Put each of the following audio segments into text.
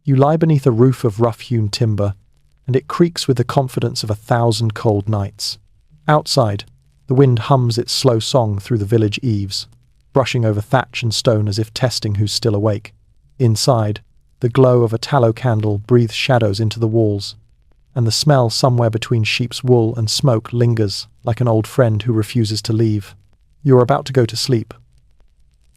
You lie beneath a roof of rough-hewn timber, and it creaks with the confidence of 1,000 cold nights. Outside, the wind hums its slow song through the village eaves, brushing over thatch and stone as if testing who's still awake. Inside, the glow of a tallow candle breathes shadows into the walls, and the smell somewhere between sheep's wool and smoke lingers like an old friend who refuses to leave. You're about to go to sleep.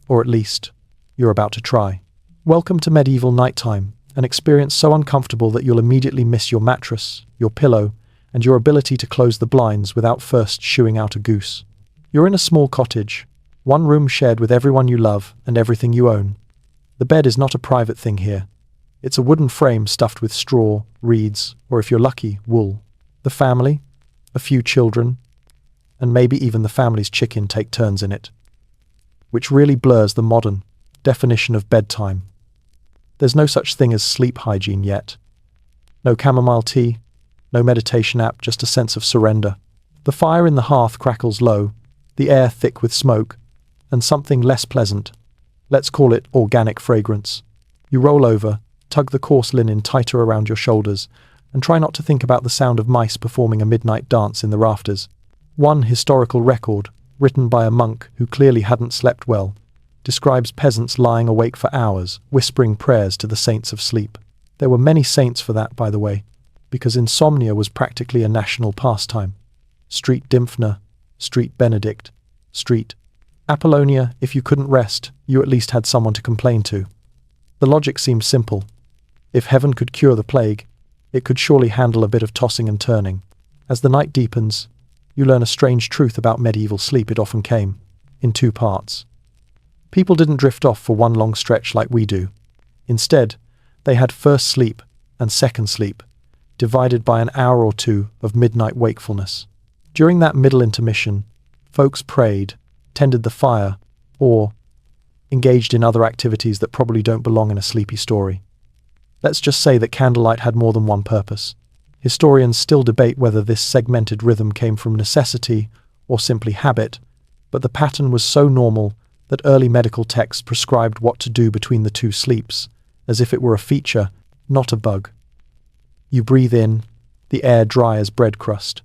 Or at least, you're about to try. Welcome to medieval nighttime, an experience so uncomfortable that you'll immediately miss your mattress, your pillow, and your ability to close the blinds without first shooing out a goose. You're in a small cottage, one room shared with everyone you love and everything you own. The bed is not a private thing here. It's a wooden frame stuffed with straw, reeds, or if you're lucky, wool. The family, a few children, and maybe even the family's chicken take turns in it, which really blurs the modern definition of bedtime. There's no such thing as sleep hygiene yet. No chamomile tea, no meditation app, just a sense of surrender. The fire in the hearth crackles low, the air thick with smoke, and something less pleasant. Let's call it organic fragrance. You roll over, tug the coarse linen tighter around your shoulders, and try not to think about the sound of mice performing a midnight dance in the rafters. One historical record, written by a monk who clearly hadn't slept well, describes peasants lying awake for hours, whispering prayers to the saints of sleep. There were many saints for that, by the way, because insomnia was practically a national pastime. Street Dymphna, Street Benedict, Street Apollonia. If you couldn't rest, you at least had someone to complain to. The logic seemed simple. If heaven could cure the plague, it could surely handle a bit of tossing and turning. As the night deepens, you learn a strange truth about medieval sleep. It often came in two parts. People didn't drift off for one long stretch like we do. Instead, they had first sleep and second sleep, divided by an hour or two of midnight wakefulness. During that middle intermission, folks prayed, tended the fire, or engaged in other activities that probably don't belong in a sleepy story. Let's just say that candlelight had more than one purpose. Historians still debate whether this segmented rhythm came from necessity or simply habit, but the pattern was so normal that early medical texts prescribed what to do between the two sleeps, as if it were a feature, not a bug. You breathe in, the air dry as bread crust.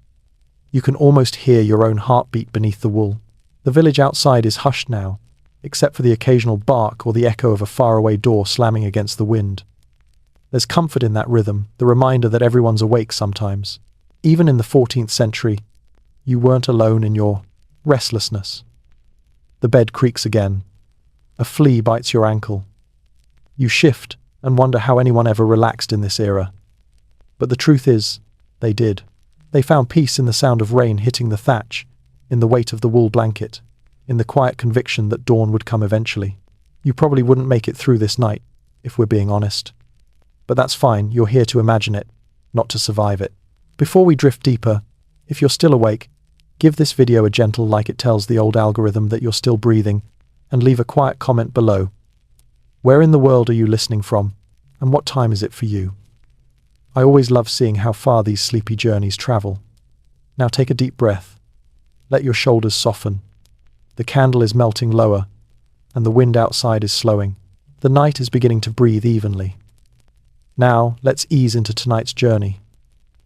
You can almost hear your own heartbeat beneath the wool. The village outside is hushed now, except for the occasional bark or the echo of a faraway door slamming against the wind. There's comfort in that rhythm, the reminder that everyone's awake sometimes. Even in the 14th century, you weren't alone in your restlessness. The bed creaks again. A flea bites your ankle. You shift and wonder how anyone ever relaxed in this era. But the truth is, they did. They found peace in the sound of rain hitting the thatch, in the weight of the wool blanket, in the quiet conviction that dawn would come eventually. You probably wouldn't make it through this night, if we're being honest. But that's fine, you're here to imagine it, not to survive it. Before we drift deeper, if you're still awake, give this video a gentle like it tells the old algorithm that you're still breathing, and leave a quiet comment below. Where in the world are you listening from, and what time is it for you? I always love seeing how far these sleepy journeys travel. Now take a deep breath. Let your shoulders soften. The candle is melting lower, and the wind outside is slowing. The night is beginning to breathe evenly. Now, let's ease into tonight's journey.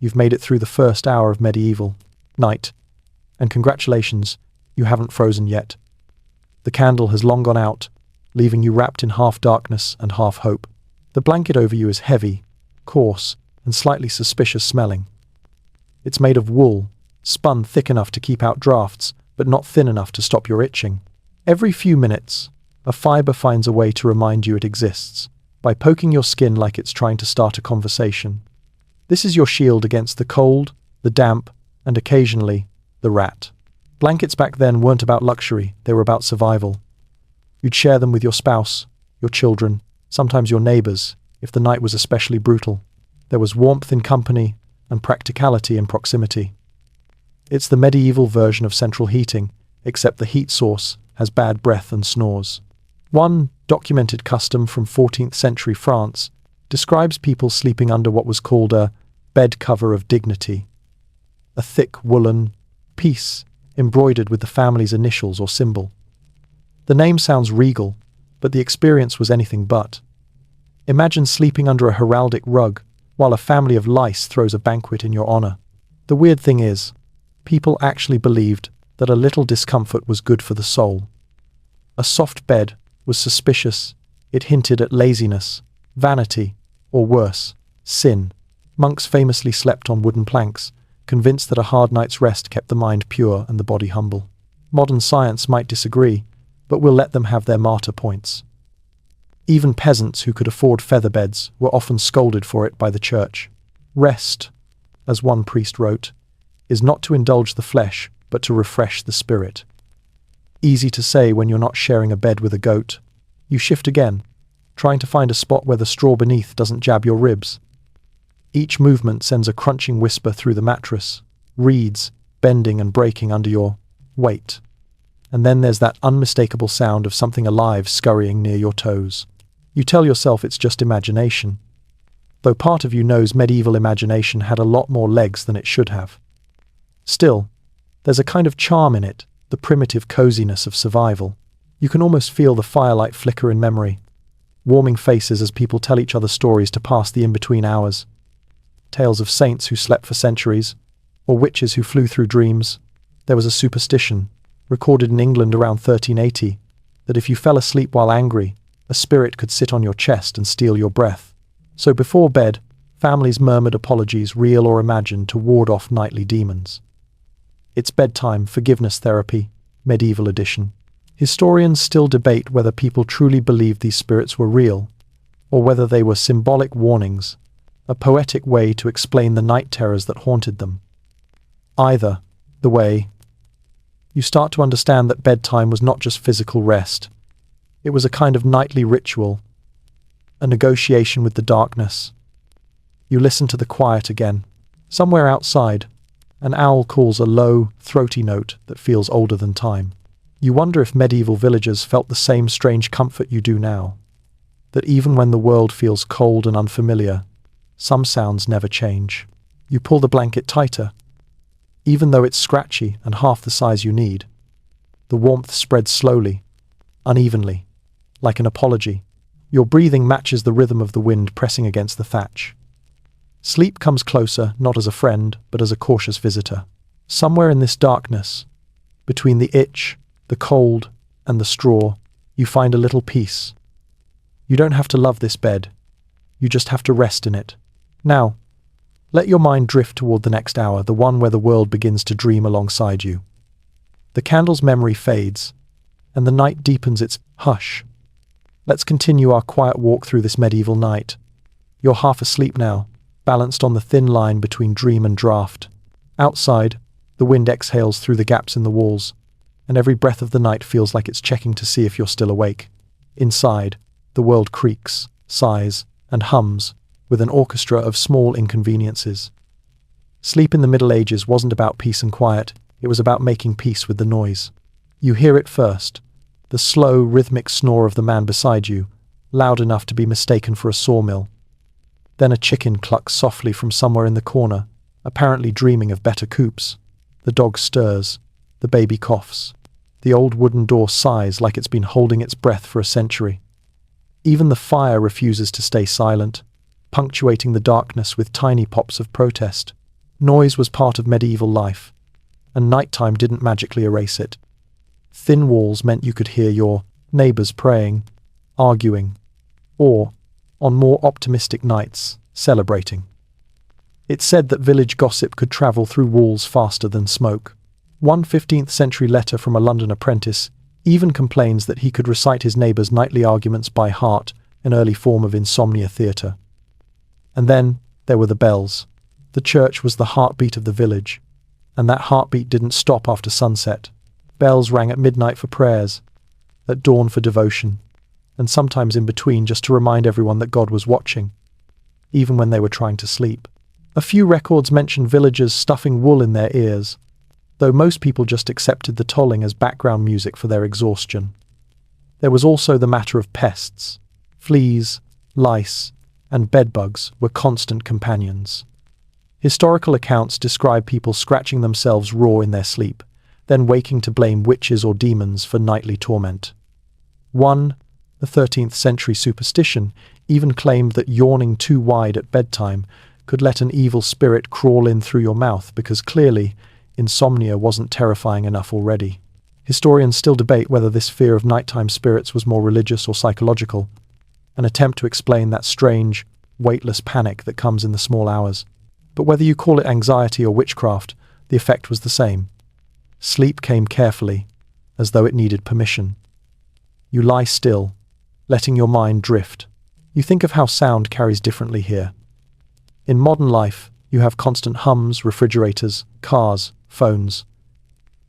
You've made it through the first hour of medieval night, and congratulations, you haven't frozen yet. The candle has long gone out, leaving you wrapped in half darkness and half hope. The blanket over you is heavy, coarse, and slightly suspicious smelling. It's made of wool, spun thick enough to keep out drafts, but not thin enough to stop your itching. Every few minutes, a fiber finds a way to remind you it exists, by poking your skin like it's trying to start a conversation. This is your shield against the cold, the damp, and occasionally, the rat. Blankets back then weren't about luxury, they were about survival. You'd share them with your spouse, your children, sometimes your neighbors, if the night was especially brutal. There was warmth in company and practicality in proximity. It's the medieval version of central heating, except the heat source has bad breath and snores. One documented custom from 14th century France describes people sleeping under what was called a bed cover of dignity, a thick woolen piece embroidered with the family's initials or symbol. The name sounds regal, but the experience was anything but. Imagine sleeping under a heraldic rug while a family of lice throws a banquet in your honor. The weird thing is, people actually believed that a little discomfort was good for the soul. A soft bed was suspicious. It hinted at laziness, vanity, or worse, sin. Monks famously slept on wooden planks, convinced that a hard night's rest kept the mind pure and the body humble. Modern science might disagree, but we'll let them have their martyr points. Even peasants who could afford feather beds were often scolded for it by the church. Rest, as one priest wrote, is not to indulge the flesh, but to refresh the spirit. Easy to say when you're not sharing a bed with a goat. You shift again, trying to find a spot where the straw beneath doesn't jab your ribs. Each movement sends a crunching whisper through the mattress, reeds bending and breaking under your weight. And then there's that unmistakable sound of something alive scurrying near your toes. You tell yourself it's just imagination, though part of you knows medieval imagination had a lot more legs than it should have. Still, there's a kind of charm in it, the primitive coziness of survival. You can almost feel the firelight flicker in memory, warming faces as people tell each other stories to pass the in-between hours. Tales of saints who slept for centuries, or witches who flew through dreams. There was a superstition, recorded in England around 1380, that if you fell asleep while angry, a spirit could sit on your chest and steal your breath. So before bed, families murmured apologies, real or imagined, to ward off nightly demons. It's Bedtime Forgiveness Therapy, Medieval Edition. Historians still debate whether people truly believed these spirits were real, or whether they were symbolic warnings, a poetic way to explain the night terrors that haunted them. Either the way, you start to understand that bedtime was not just physical rest. It was a kind of nightly ritual, a negotiation with the darkness. You listen to the quiet again. Somewhere outside, an owl calls a low, throaty note that feels older than time. You wonder if medieval villagers felt the same strange comfort you do now, that even when the world feels cold and unfamiliar, some sounds never change. You pull the blanket tighter, even though it's scratchy and half the size you need. The warmth spreads slowly, unevenly, like an apology. Your breathing matches the rhythm of the wind pressing against the thatch. Sleep comes closer, not as a friend, but as a cautious visitor. Somewhere in this darkness, between the itch, the cold, and the straw, you find a little peace. You don't have to love this bed. You just have to rest in it. Now, let your mind drift toward the next hour, the one where the world begins to dream alongside you. The candle's memory fades, and the night deepens its hush. Let's continue our quiet walk through this medieval night. You're half asleep now, balanced on the thin line between dream and draft. Outside, the wind exhales through the gaps in the walls, and every breath of the night feels like it's checking to see if you're still awake. Inside, the world creaks, sighs, and hums, with an orchestra of small inconveniences. Sleep in the Middle Ages wasn't about peace and quiet, it was about making peace with the noise. You hear it first, the slow, rhythmic snore of the man beside you, loud enough to be mistaken for a sawmill. Then a chicken clucks softly from somewhere in the corner, apparently dreaming of better coops. The dog stirs, the baby coughs. The old wooden door sighs like it's been holding its breath for a century. Even the fire refuses to stay silent, punctuating the darkness with tiny pops of protest. Noise was part of medieval life, and nighttime didn't magically erase it. Thin walls meant you could hear your neighbors praying, arguing, or, on more optimistic nights, celebrating. It's said that village gossip could travel through walls faster than smoke. One 15th century letter from a London apprentice even complains that he could recite his neighbors' nightly arguments by heart, an early form of insomnia theatre. And then there were the bells. The church was the heartbeat of the village, and that heartbeat didn't stop after sunset. Bells rang at midnight for prayers, at dawn for devotion, and sometimes in between just to remind everyone that God was watching, even when they were trying to sleep. A few records mention villagers stuffing wool in their ears, though most people just accepted the tolling as background music for their exhaustion. There was also the matter of pests. Fleas, lice, and bedbugs were constant companions. Historical accounts describe people scratching themselves raw in their sleep, then waking to blame witches or demons for nightly torment. One The 13th century superstition even claimed that yawning too wide at bedtime could let an evil spirit crawl in through your mouth because clearly insomnia wasn't terrifying enough already. Historians still debate whether this fear of nighttime spirits was more religious or psychological, an attempt to explain that strange, weightless panic that comes in the small hours. But whether you call it anxiety or witchcraft, the effect was the same. Sleep came carefully, as though it needed permission. You lie still, letting your mind drift. You think of how sound carries differently here. In modern life, you have constant hums, refrigerators, cars, phones.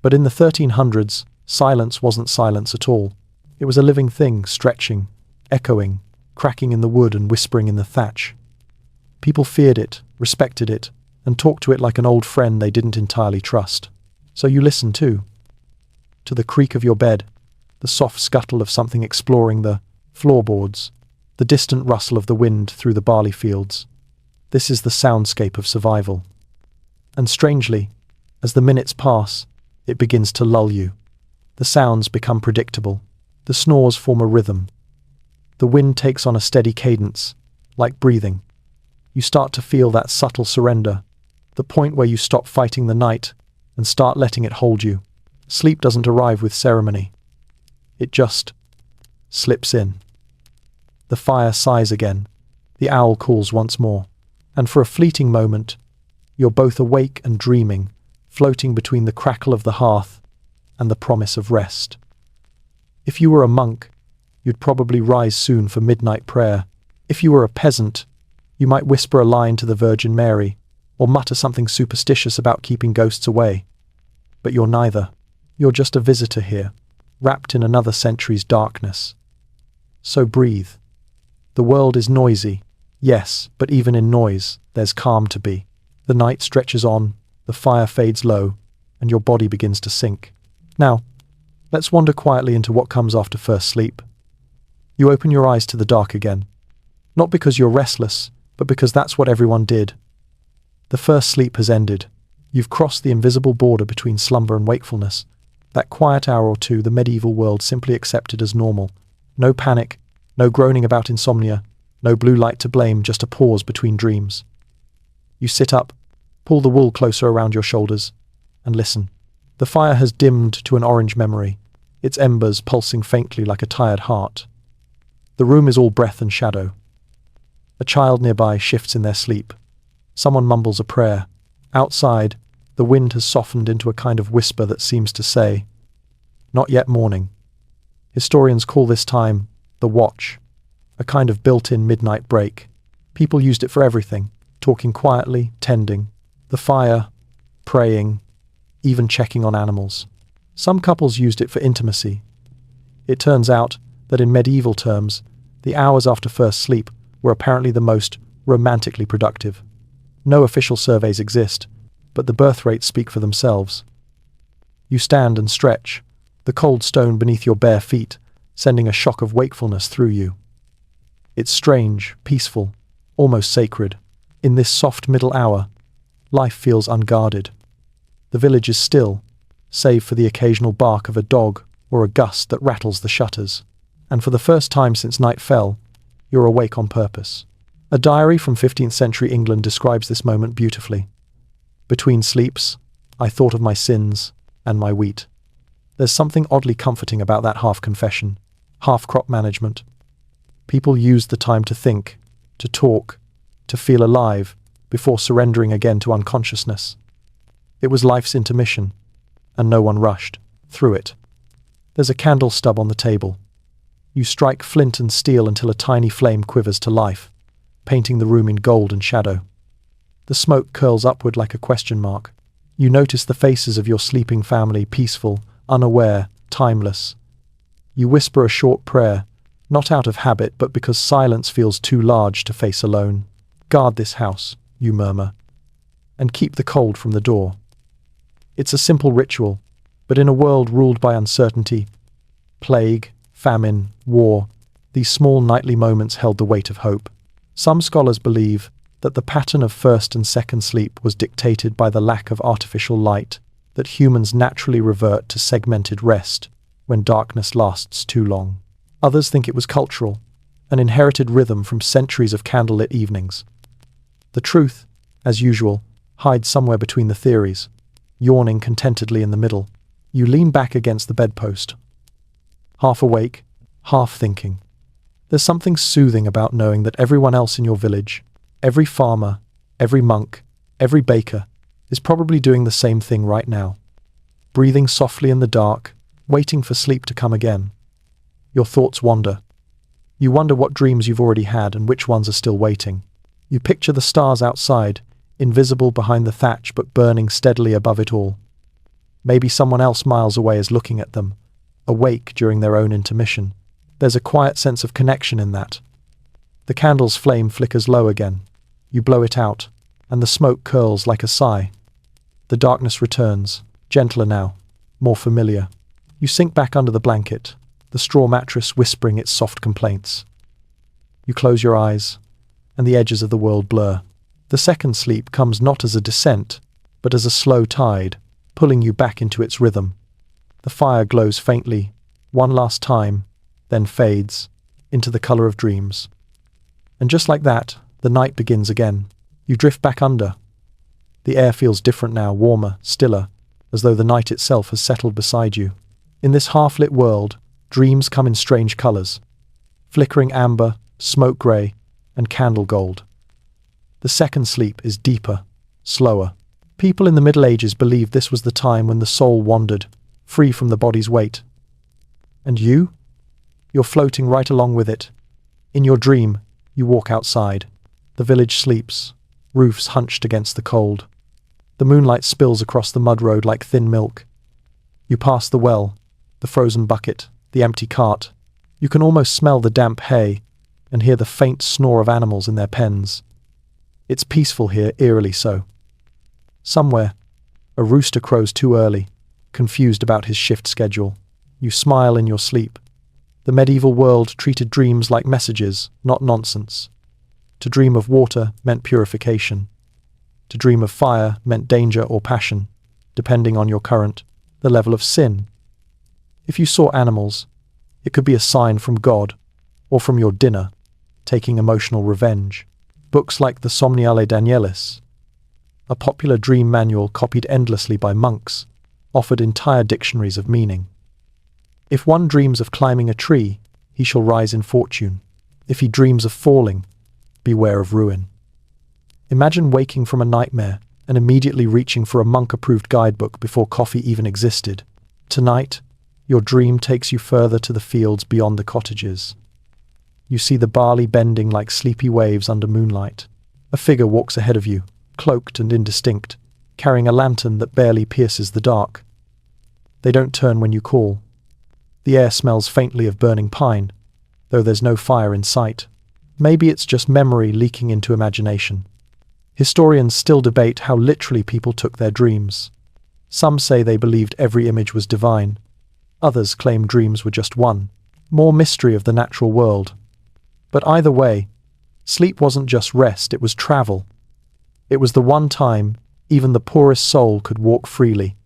But in the 1300s, silence wasn't silence at all. It was a living thing, stretching, echoing, cracking in the wood and whispering in the thatch. People feared it, respected it, and talked to it like an old friend they didn't entirely trust. So you listen too. To the creak of your bed, the soft scuttle of something exploring the floorboards, the distant rustle of the wind through the barley fields. This is the soundscape of survival. And strangely, as the minutes pass, it begins to lull you. The sounds become predictable. The snores form a rhythm. The wind takes on a steady cadence, like breathing. You start to feel that subtle surrender, the point where you stop fighting the night and start letting it hold you. Sleep doesn't arrive with ceremony. It just slips in. The fire sighs again. The owl calls once more. And for a fleeting moment, you're both awake and dreaming, floating between the crackle of the hearth and the promise of rest. If you were a monk, you'd probably rise soon for midnight prayer. If you were a peasant, you might whisper a line to the Virgin Mary, or mutter something superstitious about keeping ghosts away. But you're neither. You're just a visitor here, wrapped in another century's darkness. So breathe. The world is noisy, yes, but even in noise, there's calm to be. The night stretches on, the fire fades low, and your body begins to sink. Now, let's wander quietly into what comes after first sleep. You open your eyes to the dark again. Not because you're restless, but because that's what everyone did. The first sleep has ended. You've crossed the invisible border between slumber and wakefulness. That quiet hour or two the medieval world simply accepted as normal. No panic, no groaning about insomnia, no blue light to blame, just a pause between dreams. You sit up, pull the wool closer around your shoulders, and listen. The fire has dimmed to an orange memory, its embers pulsing faintly like a tired heart. The room is all breath and shadow. A child nearby shifts in their sleep. Someone mumbles a prayer. Outside, the wind has softened into a kind of whisper that seems to say, "Not yet morning." Historians call this time the watch, a kind of built-in midnight break. People used it for everything, talking quietly, tending the fire, praying, even checking on animals. Some couples used it for intimacy. It turns out that in medieval terms, the hours after first sleep were apparently the most romantically productive. No official surveys exist, but the birth rates speak for themselves. You stand and stretch, the cold stone beneath your bare feet, sending a shock of wakefulness through you. It's strange, peaceful, almost sacred. In this soft middle hour, life feels unguarded. The village is still, save for the occasional bark of a dog or a gust that rattles the shutters. And for the first time since night fell, you're awake on purpose. A diary from 15th century England describes this moment beautifully. Between sleeps, I thought of my sins and my wheat. There's something oddly comforting about that half-confession, half-crop management. People used the time to think, to talk, to feel alive, before surrendering again to unconsciousness. It was life's intermission, and no one rushed through it. There's a candle stub on the table. You strike flint and steel until a tiny flame quivers to life, painting the room in gold and shadow. The smoke curls upward like a question mark. You notice the faces of your sleeping family, peaceful, unaware, timeless. You whisper a short prayer, not out of habit, but because silence feels too large to face alone. "Guard this house," you murmur, "and keep the cold from the door." It's a simple ritual, but in a world ruled by uncertainty, plague, famine, war, these small nightly moments held the weight of hope. Some scholars believe that the pattern of first and second sleep was dictated by the lack of artificial light, that humans naturally revert to segmented rest when darkness lasts too long. Others think it was cultural, an inherited rhythm from centuries of candlelit evenings. The truth, as usual, hides somewhere between the theories, yawning contentedly in the middle. You lean back against the bedpost, half awake, half thinking. There's something soothing about knowing that everyone else in your village, every farmer, every monk, every baker, is probably doing the same thing right now, breathing softly in the dark, waiting for sleep to come again. Your thoughts wander. You wonder what dreams you've already had and which ones are still waiting. You picture the stars outside, invisible behind the thatch but burning steadily above it all. Maybe someone else miles away is looking at them, awake during their own intermission. There's a quiet sense of connection in that. The candle's flame flickers low again. You blow it out, and the smoke curls like a sigh. The darkness returns, gentler now, more familiar. You sink back under the blanket, the straw mattress whispering its soft complaints. You close your eyes, and the edges of the world blur. The second sleep comes not as a descent, but as a slow tide, pulling you back into its rhythm. The fire glows faintly, one last time, then fades, into the color of dreams. And just like that, the night begins again. You drift back under. The air feels different now, warmer, stiller, as though the night itself has settled beside you. In this half-lit world, dreams come in strange colors. Flickering amber, smoke gray, and candle gold. The second sleep is deeper, slower. People in the Middle Ages believed this was the time when the soul wandered, free from the body's weight. And you? You're floating right along with it. In your dream, you walk outside. The village sleeps, roofs hunched against the cold. The moonlight spills across the mud road like thin milk. You pass the well, the frozen bucket, the empty cart. You can almost smell the damp hay and hear the faint snore of animals in their pens. It's peaceful here, eerily so. Somewhere, a rooster crows too early, confused about his shift schedule. You smile in your sleep. The medieval world treated dreams like messages, not nonsense. To dream of water meant purification. To dream of fire meant danger or passion, depending on your current, the level of sin. If you saw animals, it could be a sign from God, or from your dinner, taking emotional revenge. Books like the Somniale Danielis, a popular dream manual copied endlessly by monks, offered entire dictionaries of meaning. If one dreams of climbing a tree, he shall rise in fortune. If he dreams of falling, beware of ruin. Imagine waking from a nightmare and immediately reaching for a monk-approved guidebook before coffee even existed. Tonight, your dream takes you further to the fields beyond the cottages. You see the barley bending like sleepy waves under moonlight. A figure walks ahead of you, cloaked and indistinct, carrying a lantern that barely pierces the dark. They don't turn when you call. The air smells faintly of burning pine, though there's no fire in sight. Maybe it's just memory leaking into imagination. Historians still debate how literally people took their dreams. Some say they believed every image was divine. Others claim dreams were just one, more mystery of the natural world. But either way, sleep wasn't just rest, it was travel. It was the one time even the poorest soul could walk freely,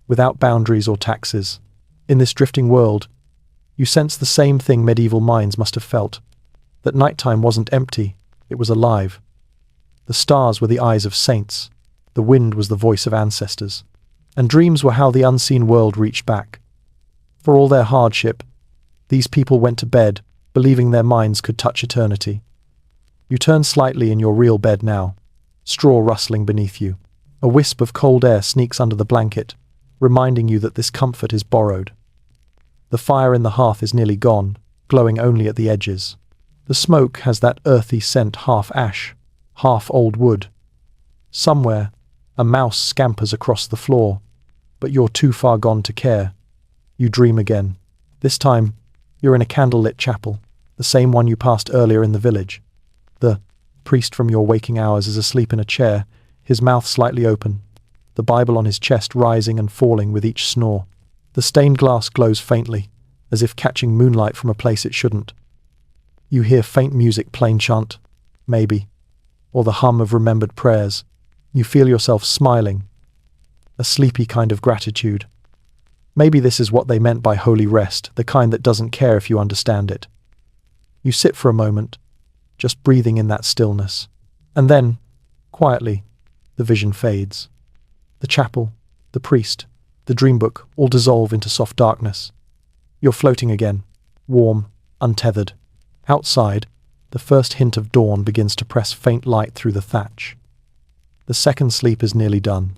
without boundaries or taxes. In this drifting world, you sense the same thing medieval minds must have felt, that nighttime wasn't empty, it was alive. The stars were the eyes of saints, the wind was the voice of ancestors, and dreams were how the unseen world reached back. For all their hardship, these people went to bed, believing their minds could touch eternity. You turn slightly in your real bed now, straw rustling beneath you. A wisp of cold air sneaks under the blanket, reminding you that this comfort is borrowed. The fire in the hearth is nearly gone, glowing only at the edges. The smoke has that earthy scent, half ash, half old wood. Somewhere, a mouse scampers across the floor, but you're too far gone to care. You dream again. This time, you're in a candlelit chapel, the same one you passed earlier in the village. The priest from your waking hours is asleep in a chair, his mouth slightly open, the Bible on his chest rising and falling with each snore. The stained glass glows faintly, as if catching moonlight from a place it shouldn't. You hear faint music, plain chant, maybe, or the hum of remembered prayers. You feel yourself smiling, a sleepy kind of gratitude. Maybe this is what they meant by holy rest, the kind that doesn't care if you understand it. You sit for a moment, just breathing in that stillness. And then, quietly, the vision fades. The chapel, the priest, the dream book all dissolve into soft darkness. You're floating again, warm, untethered. Outside, the first hint of dawn begins to press faint light through the thatch. The second sleep is nearly done.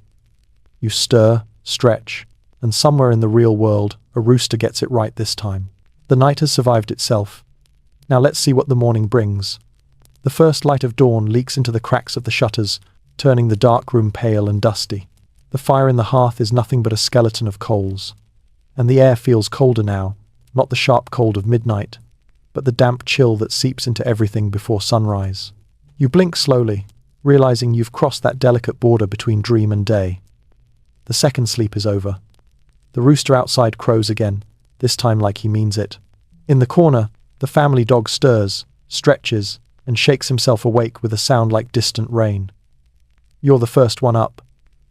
You stir, stretch, and somewhere in the real world, a rooster gets it right this time. The night has survived itself. Now let's see what the morning brings. The first light of dawn leaks into the cracks of the shutters, turning the dark room pale and dusty. The fire in the hearth is nothing but a skeleton of coals. And the air feels colder now, not the sharp cold of midnight, but the damp chill that seeps into everything before sunrise. You blink slowly, realizing you've crossed that delicate border between dream and day. The second sleep is over. The rooster outside crows again, this time like he means it. In the corner, the family dog stirs, stretches, and shakes himself awake with a sound like distant rain. You're the first one up,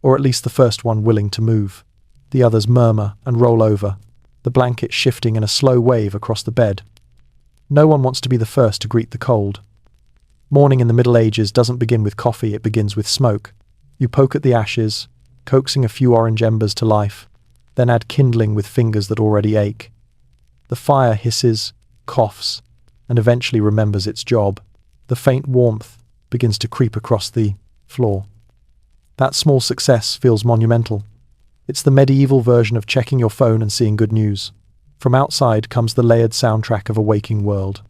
or at least the first one willing to move. The others murmur and roll over, the blanket shifting in a slow wave across the bed. No one wants to be the first to greet the cold. Morning in the Middle Ages doesn't begin with coffee, it begins with smoke. You poke at the ashes, coaxing a few orange embers to life, then add kindling with fingers that already ache. The fire hisses, coughs, and eventually remembers its job. The faint warmth begins to creep across the floor. That small success feels monumental. It's the medieval version of checking your phone and seeing good news. From outside comes the layered soundtrack of a waking world.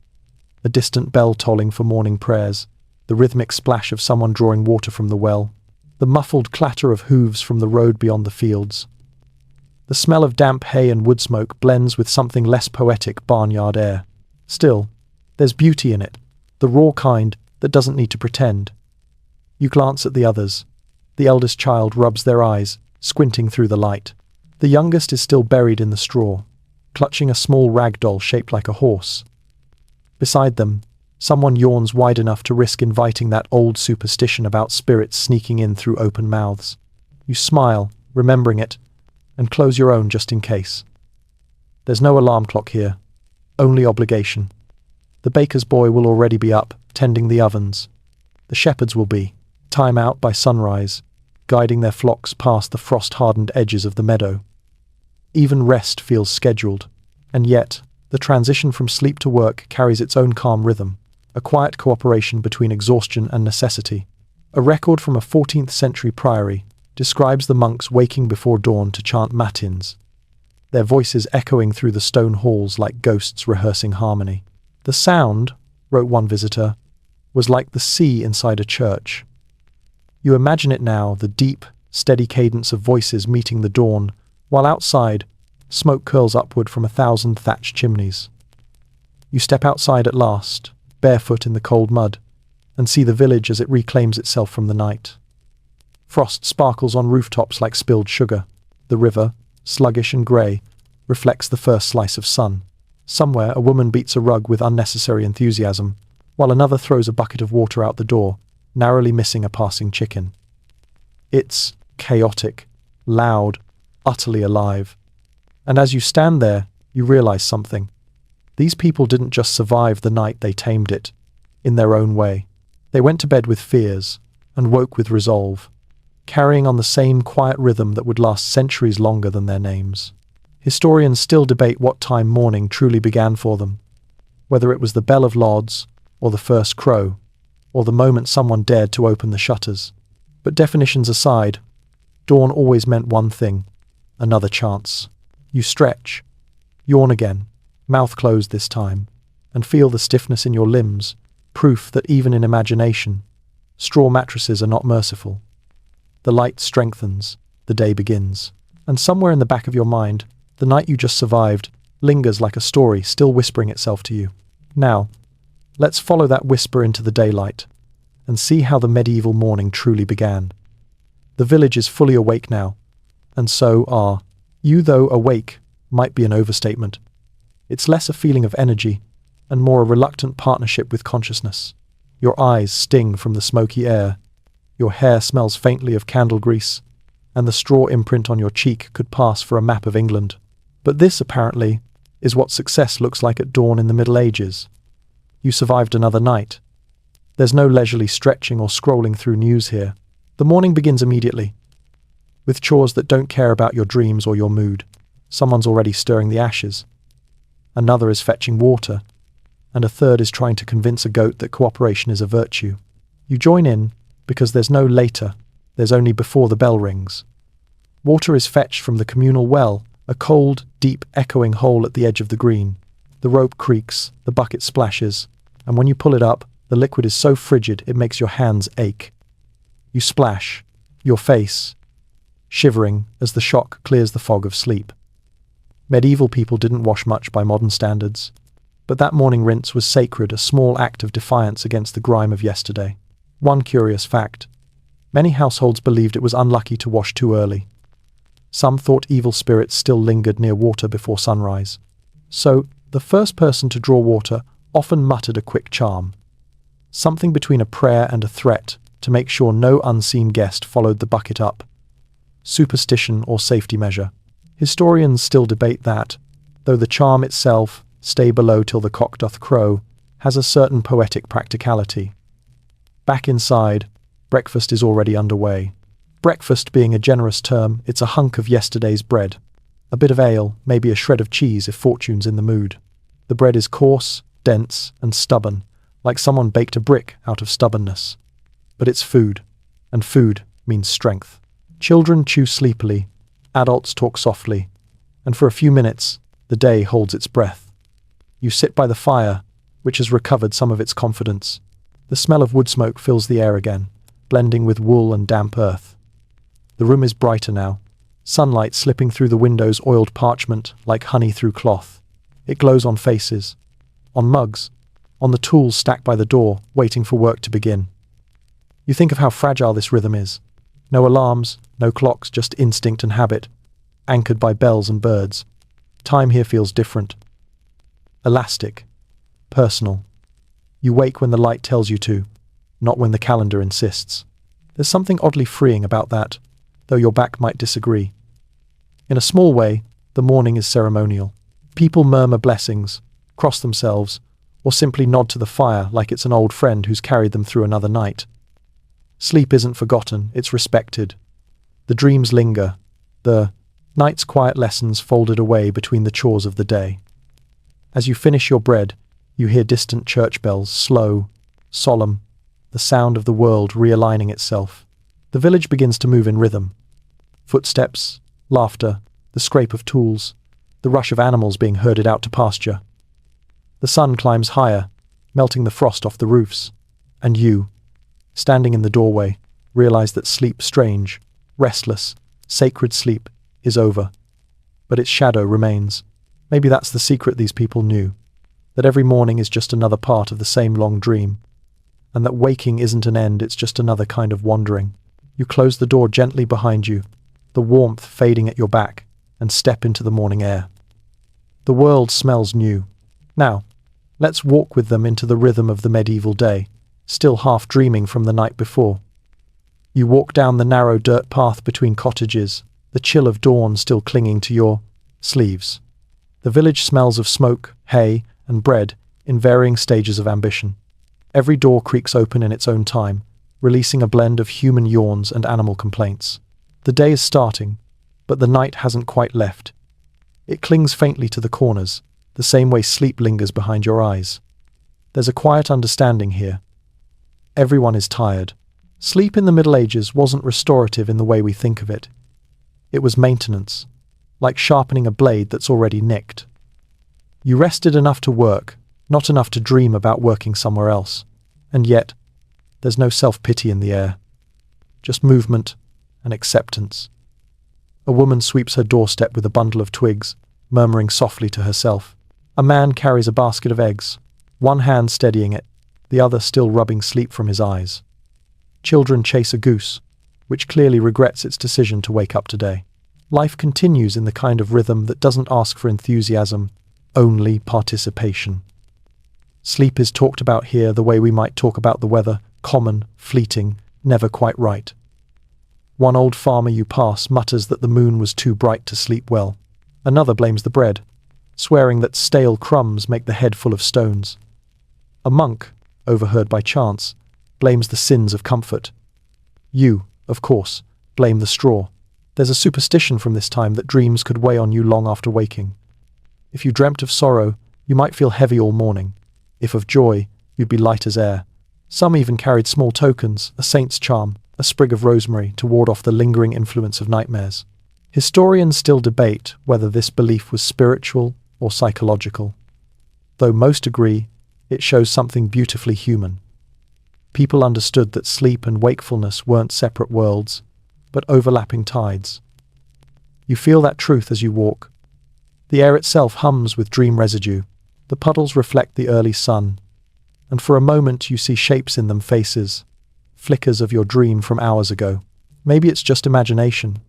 A distant bell tolling for morning prayers, the rhythmic splash of someone drawing water from the well, the muffled clatter of hooves from the road beyond the fields. The smell of damp hay and wood smoke blends with something less poetic barnyard air. Still, there's beauty in it, the raw kind that doesn't need to pretend. You glance at the others. The eldest child rubs their eyes, squinting through the light. The youngest is still buried in the straw, clutching a small rag doll shaped like a horse. Beside them, someone yawns wide enough to risk inviting that old superstition about spirits sneaking in through open mouths. You smile, remembering it, and close your own just in case. There's no alarm clock here, only obligation. The baker's boy will already be up, tending the ovens. The shepherds will be, time out by sunrise, guiding their flocks past the frost-hardened edges of the meadow. Even rest feels scheduled, and yet, the transition from sleep to work carries its own calm rhythm, a quiet cooperation between exhaustion and necessity. A record from a 14th century priory describes the monks waking before dawn to chant matins, their voices echoing through the stone halls like ghosts rehearsing harmony. The sound, wrote one visitor, was like the sea inside a church. You imagine it now, the deep, steady cadence of voices meeting the dawn, while outside, smoke curls upward from 1,000 thatched chimneys. You step outside at last, barefoot in the cold mud, and see the village as it reclaims itself from the night. Frost sparkles on rooftops like spilled sugar. The river, sluggish and grey, reflects the first slice of sun. Somewhere a woman beats a rug with unnecessary enthusiasm, while another throws a bucket of water out the door, narrowly missing a passing chicken. It's chaotic, loud, utterly alive. And as you stand there, you realize something. These people didn't just survive the night, they tamed it, in their own way. They went to bed with fears, and woke with resolve, carrying on the same quiet rhythm that would last centuries longer than their names. Historians still debate what time morning truly began for them, whether it was the bell of Lodz, or the first crow, or the moment someone dared to open the shutters. But definitions aside, dawn always meant one thing: another chance. You stretch, yawn again, mouth closed this time, and feel the stiffness in your limbs, proof that even in imagination, straw mattresses are not merciful. The light strengthens, the day begins, and somewhere in the back of your mind, the night you just survived lingers like a story still whispering itself to you. Now, let's follow that whisper into the daylight, and see how the medieval morning truly began. The village is fully awake now, and so are you, though awake might be an overstatement. It's less a feeling of energy, and more a reluctant partnership with consciousness. Your eyes sting from the smoky air, your hair smells faintly of candle grease, and the straw imprint on your cheek could pass for a map of England. But this, apparently, is what success looks like at dawn in the Middle Ages. You survived another night. There's no leisurely stretching or scrolling through news here. The morning begins immediately, with chores that don't care about your dreams or your mood. Someone's already stirring the ashes. Another is fetching water, and a third is trying to convince a goat that cooperation is a virtue. You join in because there's no later, there's only before the bell rings. Water is fetched from the communal well, a cold, deep, echoing hole at the edge of the green. The rope creaks, the bucket splashes, and when you pull it up, the liquid is so frigid it makes your hands ache. You splash, your face shivering as the shock clears the fog of sleep. Medieval people didn't wash much by modern standards, but that morning rinse was sacred, a small act of defiance against the grime of yesterday. One curious fact: many households believed it was unlucky to wash too early. Some thought evil spirits still lingered near water before sunrise. So, the first person to draw water often muttered a quick charm, something between a prayer and a threat, to make sure no unseen guest followed the bucket up. Superstition or safety measure. Historians still debate that, though the charm itself, "stay below till the cock doth crow," has a certain poetic practicality. Back inside, breakfast is already underway. Breakfast being a generous term, it's a hunk of yesterday's bread. A bit of ale, maybe a shred of cheese if fortune's in the mood. The bread is coarse, dense, and stubborn, like someone baked a brick out of stubbornness. But it's food, and food means strength. Children chew sleepily, adults talk softly, and for a few minutes, the day holds its breath. You sit by the fire, which has recovered some of its confidence. The smell of wood smoke fills the air again, blending with wool and damp earth. The room is brighter now, sunlight slipping through the window's oiled parchment like honey through cloth. It glows on faces, on mugs, on the tools stacked by the door, waiting for work to begin. You think of how fragile this rhythm is. No alarms, no clocks, just instinct and habit, anchored by bells and birds. Time here feels different. Elastic. Personal. You wake when the light tells you to, not when the calendar insists. There's something oddly freeing about that, though your back might disagree. In a small way, the morning is ceremonial. People murmur blessings, cross themselves, or simply nod to the fire like it's an old friend who's carried them through another night. Sleep isn't forgotten, it's respected. The dreams linger, the night's quiet lessons folded away between the chores of the day. As you finish your bread, you hear distant church bells, slow, solemn, the sound of the world realigning itself. The village begins to move in rhythm. Footsteps, laughter, the scrape of tools, the rush of animals being herded out to pasture. The sun climbs higher, melting the frost off the roofs, and you, standing in the doorway, realize that sleep, strange, restless, sacred sleep, is over. But its shadow remains. Maybe that's the secret these people knew, that every morning is just another part of the same long dream, and that waking isn't an end, it's just another kind of wandering. You close the door gently behind you, the warmth fading at your back, and step into the morning air. The world smells new. Now, let's walk with them into the rhythm of the medieval day, still half dreaming from the night before. You walk down the narrow dirt path between cottages, the chill of dawn still clinging to your sleeves. The village smells of smoke, hay, and bread in varying stages of ambition. Every door creaks open in its own time, releasing a blend of human yawns and animal complaints. The day is starting, but the night hasn't quite left. It clings faintly to the corners, the same way sleep lingers behind your eyes. There's a quiet understanding here. Everyone is tired. Sleep in the Middle Ages wasn't restorative in the way we think of it. It was maintenance, like sharpening a blade that's already nicked. You rested enough to work, not enough to dream about working somewhere else. And yet, there's no self-pity in the air. Just movement and acceptance. A woman sweeps her doorstep with a bundle of twigs, murmuring softly to herself. A man carries a basket of eggs, one hand steadying it, the other still rubbing sleep from his eyes. Children chase a goose, which clearly regrets its decision to wake up today. Life continues in the kind of rhythm that doesn't ask for enthusiasm, only participation. Sleep is talked about here the way we might talk about the weather, common, fleeting, never quite right. One old farmer you pass mutters that the moon was too bright to sleep well. Another blames the bread, swearing that stale crumbs make the head full of stones. A monk, overheard by chance, blames the sins of comfort. You, of course, blame the straw. There's a superstition from this time that dreams could weigh on you long after waking. If you dreamt of sorrow, you might feel heavy all morning. If of joy, you'd be light as air. Some even carried small tokens, a saint's charm, a sprig of rosemary, to ward off the lingering influence of nightmares. Historians still debate whether this belief was spiritual or psychological, though most agree it shows something beautifully human. People understood that sleep and wakefulness weren't separate worlds, but overlapping tides. You feel that truth as you walk. The air itself hums with dream residue. The puddles reflect the early sun, and for a moment you see shapes in them, faces, flickers of your dream from hours ago. Maybe it's just imagination,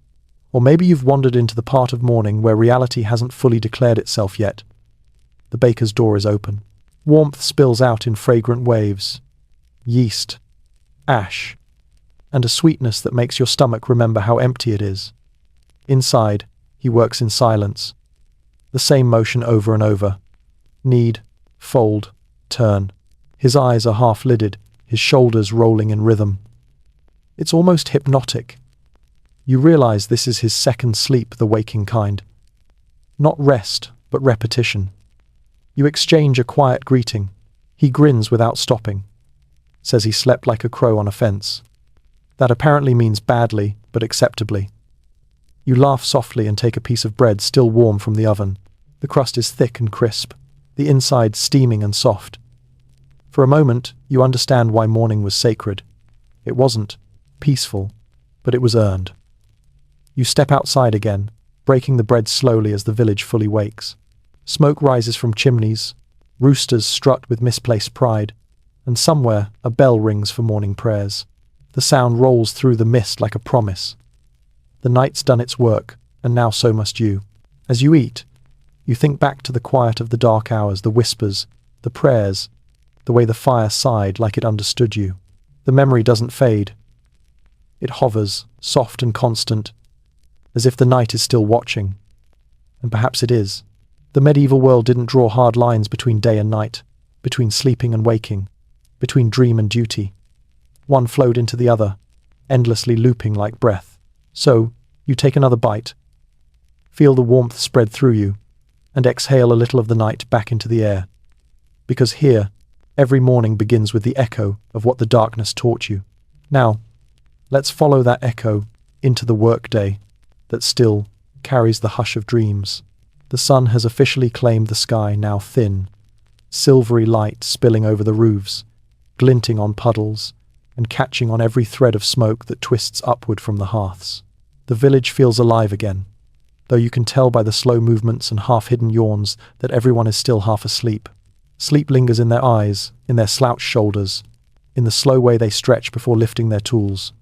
or maybe you've wandered into the part of morning where reality hasn't fully declared itself yet. The baker's door is open. Warmth spills out in fragrant waves. Yeast, ash, and a sweetness that makes your stomach remember how empty it is. Inside, he works in silence. The same motion over and over. Knead, fold, turn. His eyes are half-lidded, his shoulders rolling in rhythm. It's almost hypnotic. You realize this is his second sleep, the waking kind. Not rest, but repetition. You exchange a quiet greeting. He grins without stopping. Says he slept like a crow on a fence. That apparently means badly, but acceptably. You laugh softly and take a piece of bread still warm from the oven. The crust is thick and crisp, the inside steaming and soft. For a moment, you understand why morning was sacred. It wasn't peaceful, but it was earned. You step outside again, breaking the bread slowly as the village fully wakes. Smoke rises from chimneys, roosters strut with misplaced pride, and somewhere a bell rings for morning prayers. The sound rolls through the mist like a promise. The night's done its work, and now so must you. As you eat, you think back to the quiet of the dark hours, the whispers, the prayers, the way the fire sighed like it understood you. The memory doesn't fade. It hovers, soft and constant, as if the night is still watching. And perhaps it is. The medieval world didn't draw hard lines between day and night, between sleeping and waking, between dream and duty. One flowed into the other, endlessly looping like breath. So, you take another bite, feel the warmth spread through you, and exhale a little of the night back into the air. Because here, every morning begins with the echo of what the darkness taught you. Now, let's follow that echo into the workday that still carries the hush of dreams. The sun has officially claimed the sky, now thin, silvery light spilling over the roofs, glinting on puddles, and catching on every thread of smoke that twists upward from the hearths. The village feels alive again, though you can tell by the slow movements and half-hidden yawns that everyone is still half asleep. Sleep lingers in their eyes, in their slouched shoulders, in the slow way they stretch before lifting their tools.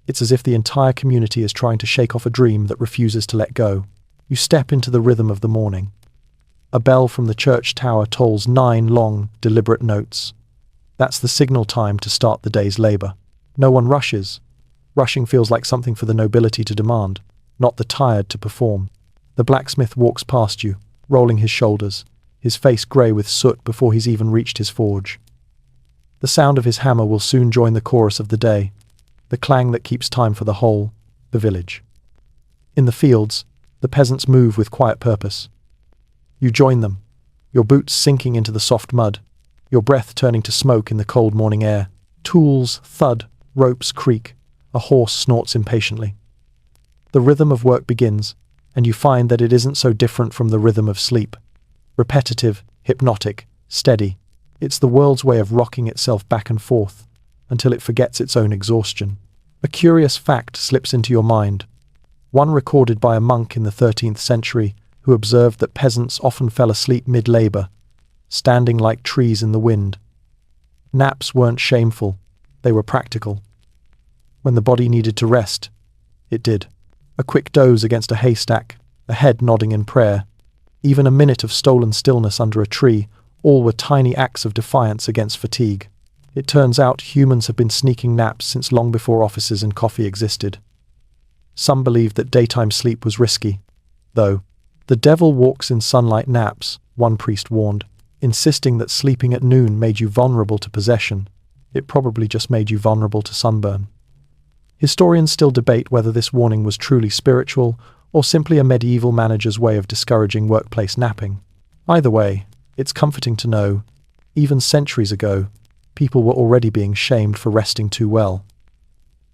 It's as if the entire community is trying to shake off a dream that refuses to let go. You step into the rhythm of the morning. A bell from the church tower tolls 9 long, deliberate notes. That's the signal time to start the day's labor. No one rushes. Rushing feels like something for the nobility to demand, not the tired to perform. The blacksmith walks past you, rolling his shoulders, his face grey with soot before he's even reached his forge. The sound of his hammer will soon join the chorus of the day, the clang that keeps time for the village. In the fields, the peasants move with quiet purpose. You join them, your boots sinking into the soft mud, your breath turning to smoke in the cold morning air. Tools thud, ropes creak, a horse snorts impatiently. The rhythm of work begins, and you find that it isn't so different from the rhythm of sleep. Repetitive, hypnotic, steady. It's the world's way of rocking itself back and forth, until it forgets its own exhaustion. A curious fact slips into your mind, one recorded by a monk in the 13th century who observed that peasants often fell asleep mid-labor, standing like trees in the wind. Naps weren't shameful, they were practical. When the body needed to rest, it did. A quick doze against a haystack, a head nodding in prayer, even a minute of stolen stillness under a tree, all were tiny acts of defiance against fatigue. It turns out humans have been sneaking naps since long before offices and coffee existed. Some believed that daytime sleep was risky, though The devil walks in sunlight naps, one priest warned, insisting that sleeping at noon made you vulnerable to possession. It probably just made you vulnerable to sunburn. Historians still debate whether this warning was truly spiritual or simply a medieval manager's way of discouraging workplace napping. Either way, it's comforting to know, even centuries ago, people were already being shamed for resting too well.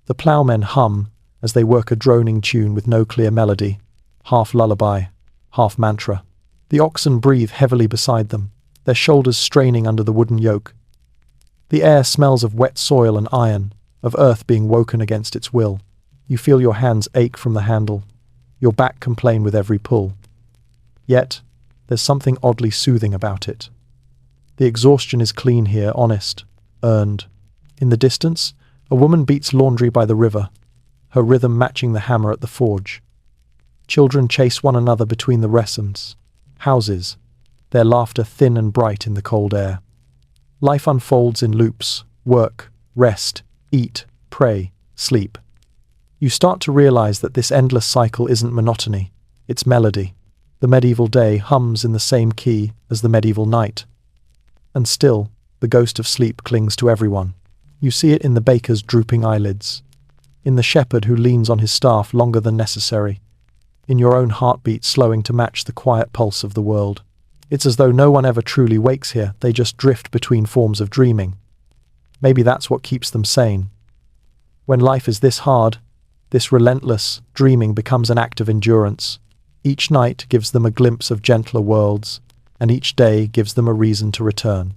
The ploughmen hum as they work a droning tune with no clear melody, half lullaby, half mantra. The oxen breathe heavily beside them, their shoulders straining under the wooden yoke. The air smells of wet soil and iron, of earth being woken against its will. You feel your hands ache from the handle, your back complain with every pull. Yet, there's something oddly soothing about it. The exhaustion is clean here, honest, earned. In the distance, a woman beats laundry by the river, her rhythm matching the hammer at the forge. Children chase one another between the resements, houses, their laughter thin and bright in the cold air. Life unfolds in loops: work, rest, eat, pray, sleep. You start to realize that this endless cycle isn't monotony, it's melody. The medieval day hums in the same key as the medieval night. And still, the ghost of sleep clings to everyone. You see it in the baker's drooping eyelids, in the shepherd who leans on his staff longer than necessary, in your own heartbeat slowing to match the quiet pulse of the world. It's as though no one ever truly wakes here, they just drift between forms of dreaming. Maybe that's what keeps them sane. When life is this hard, this relentless, dreaming becomes an act of endurance. Each night gives them a glimpse of gentler worlds, and each day gives them a reason to return.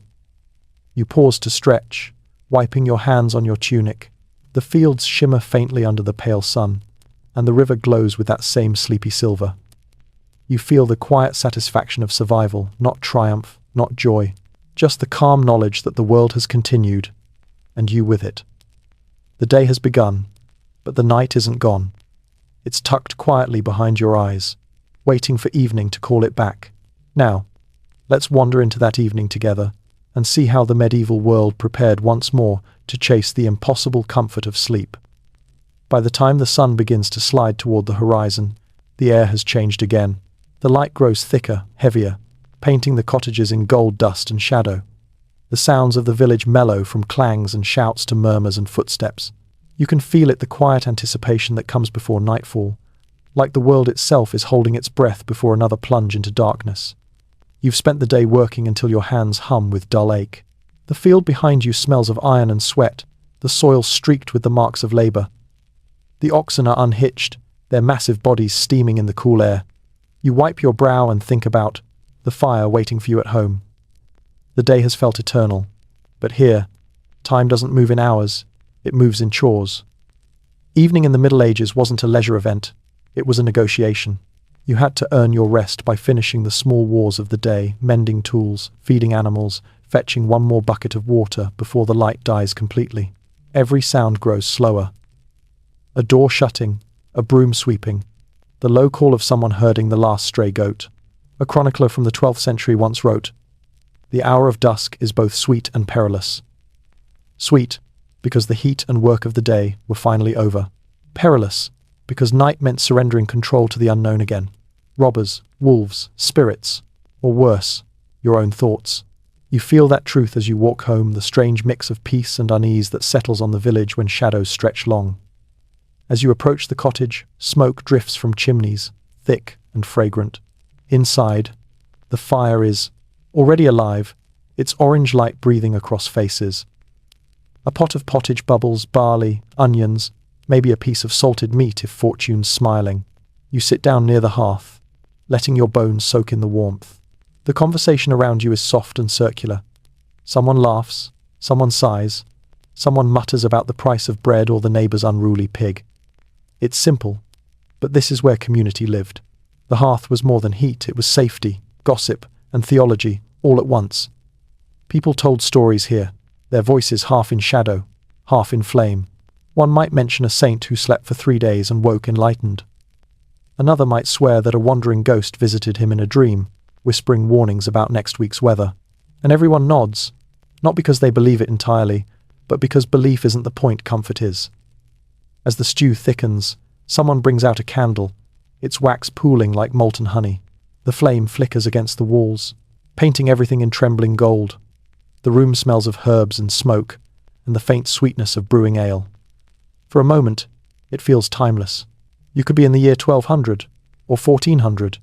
You pause to stretch, wiping your hands on your tunic. The fields shimmer faintly under the pale sun, and the river glows with that same sleepy silver. You feel the quiet satisfaction of survival, not triumph, not joy, just the calm knowledge that the world has continued, and you with it. The day has begun, but the night isn't gone. It's tucked quietly behind your eyes, waiting for evening to call it back. Now, let's wander into that evening together and see how the medieval world prepared once more to chase the impossible comfort of sleep. By the time the sun begins to slide toward the horizon, the air has changed again. The light grows thicker, heavier, painting the cottages in gold dust and shadow. The sounds of the village mellow from clangs and shouts to murmurs and footsteps. You can feel it, the quiet anticipation that comes before nightfall, like the world itself is holding its breath before another plunge into darkness. You've spent the day working until your hands hum with dull ache. The field behind you smells of iron and sweat, the soil streaked with the marks of labor. The oxen are unhitched, their massive bodies steaming in the cool air. You wipe your brow and think about the fire waiting for you at home. The day has felt eternal, but here, time doesn't move in hours, it moves in chores. Evening in the Middle Ages wasn't a leisure event, it was a negotiation. You had to earn your rest by finishing the small wars of the day, mending tools, feeding animals, fetching one more bucket of water before the light dies completely. Every sound grows slower. A door shutting, a broom sweeping, the low call of someone herding the last stray goat. A chronicler from the 12th century once wrote, "The hour of dusk is both sweet and perilous." Sweet, because the heat and work of the day were finally over. Perilous, because night meant surrendering control to the unknown again. Robbers, wolves, spirits, or worse, your own thoughts. You feel that truth as you walk home, the strange mix of peace and unease that settles on the village when shadows stretch long. As you approach the cottage, smoke drifts from chimneys, thick and fragrant. Inside, the fire is already alive, its orange light breathing across faces. A pot of pottage bubbles, barley, onions, maybe a piece of salted meat if fortune's smiling. You sit down near the hearth, letting your bones soak in the warmth. The conversation around you is soft and circular. Someone laughs, someone sighs, someone mutters about the price of bread or the neighbor's unruly pig. It's simple, but this is where community lived. The hearth was more than heat, it was safety, gossip, and theology, all at once. People told stories here, their voices half in shadow, half in flame. One might mention a saint who slept for 3 days and woke enlightened. Another might swear that a wandering ghost visited him in a dream, whispering warnings about next week's weather. And everyone nods, not because they believe it entirely, but because belief isn't the point, comfort is. As the stew thickens, someone brings out a candle, its wax pooling like molten honey. The flame flickers against the walls, painting everything in trembling gold. The room smells of herbs and smoke, and the faint sweetness of brewing ale. For a moment, it feels timeless. You could be in the year 1200, or 1400,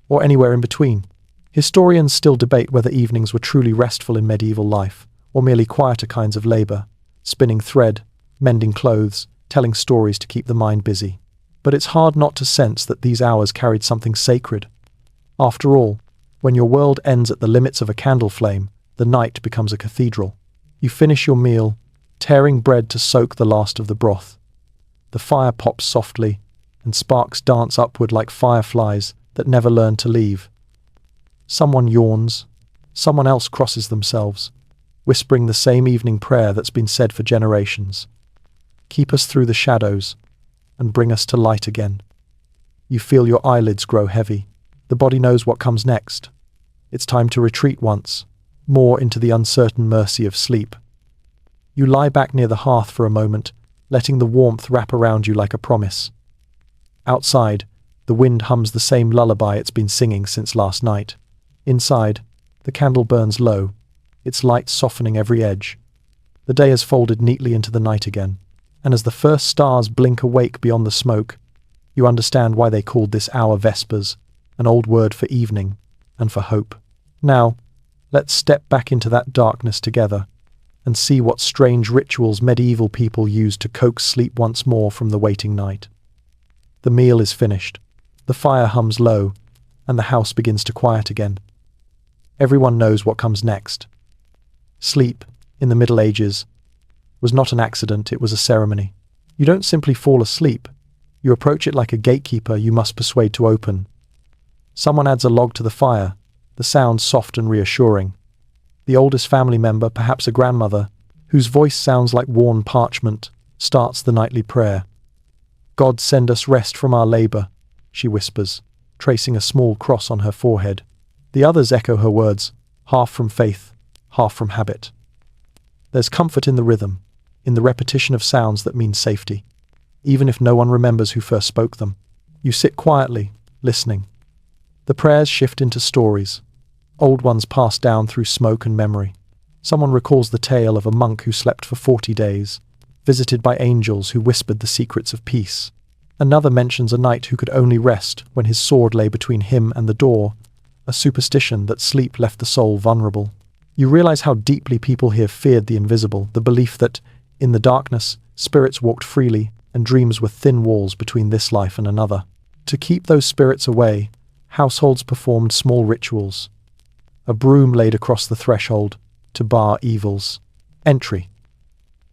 or anywhere in between. Historians still debate whether evenings were truly restful in medieval life, or merely quieter kinds of labor, spinning thread, mending clothes, telling stories to keep the mind busy. But it's hard not to sense that these hours carried something sacred. After all, when your world ends at the limits of a candle flame, the night becomes a cathedral. You finish your meal, tearing bread to soak the last of the broth. The fire pops softly, and sparks dance upward like fireflies that never learn to leave. Someone yawns, someone else crosses themselves, whispering the same evening prayer that's been said for generations. Keep us through the shadows, and bring us to light again. You feel your eyelids grow heavy. The body knows what comes next. It's time to retreat once more into the uncertain mercy of sleep. You lie back near the hearth for a moment, letting the warmth wrap around you like a promise. Outside, the wind hums the same lullaby it's been singing since last night. Inside, the candle burns low, its light softening every edge. The day has folded neatly into the night again, and as the first stars blink awake beyond the smoke, you understand why they called this hour Vespers, an old word for evening and for hope. Now, let's step back into that darkness together and see what strange rituals medieval people used to coax sleep once more from the waiting night. The meal is finished, the fire hums low, and the house begins to quiet again. Everyone knows what comes next. Sleep, in the Middle Ages, was not an accident, it was a ceremony. You don't simply fall asleep, you approach it like a gatekeeper you must persuade to open. Someone adds a log to the fire, the sound soft and reassuring. The oldest family member, perhaps a grandmother, whose voice sounds like worn parchment, starts the nightly prayer. God send us rest from our labor, she whispers, tracing a small cross on her forehead. The others echo her words, half from faith, half from habit. There's comfort in the rhythm, in the repetition of sounds that mean safety, even if no one remembers who first spoke them. You sit quietly, listening. The prayers shift into stories, old ones passed down through smoke and memory. Someone recalls the tale of a monk who slept for 40 days, visited by angels who whispered the secrets of peace. Another mentions a knight who could only rest when his sword lay between him and the door, a superstition that sleep left the soul vulnerable. You realize how deeply people here feared the invisible, the belief that, in the darkness, spirits walked freely and dreams were thin walls between this life and another. To keep those spirits away, households performed small rituals. A broom laid across the threshold to bar evils. Entry.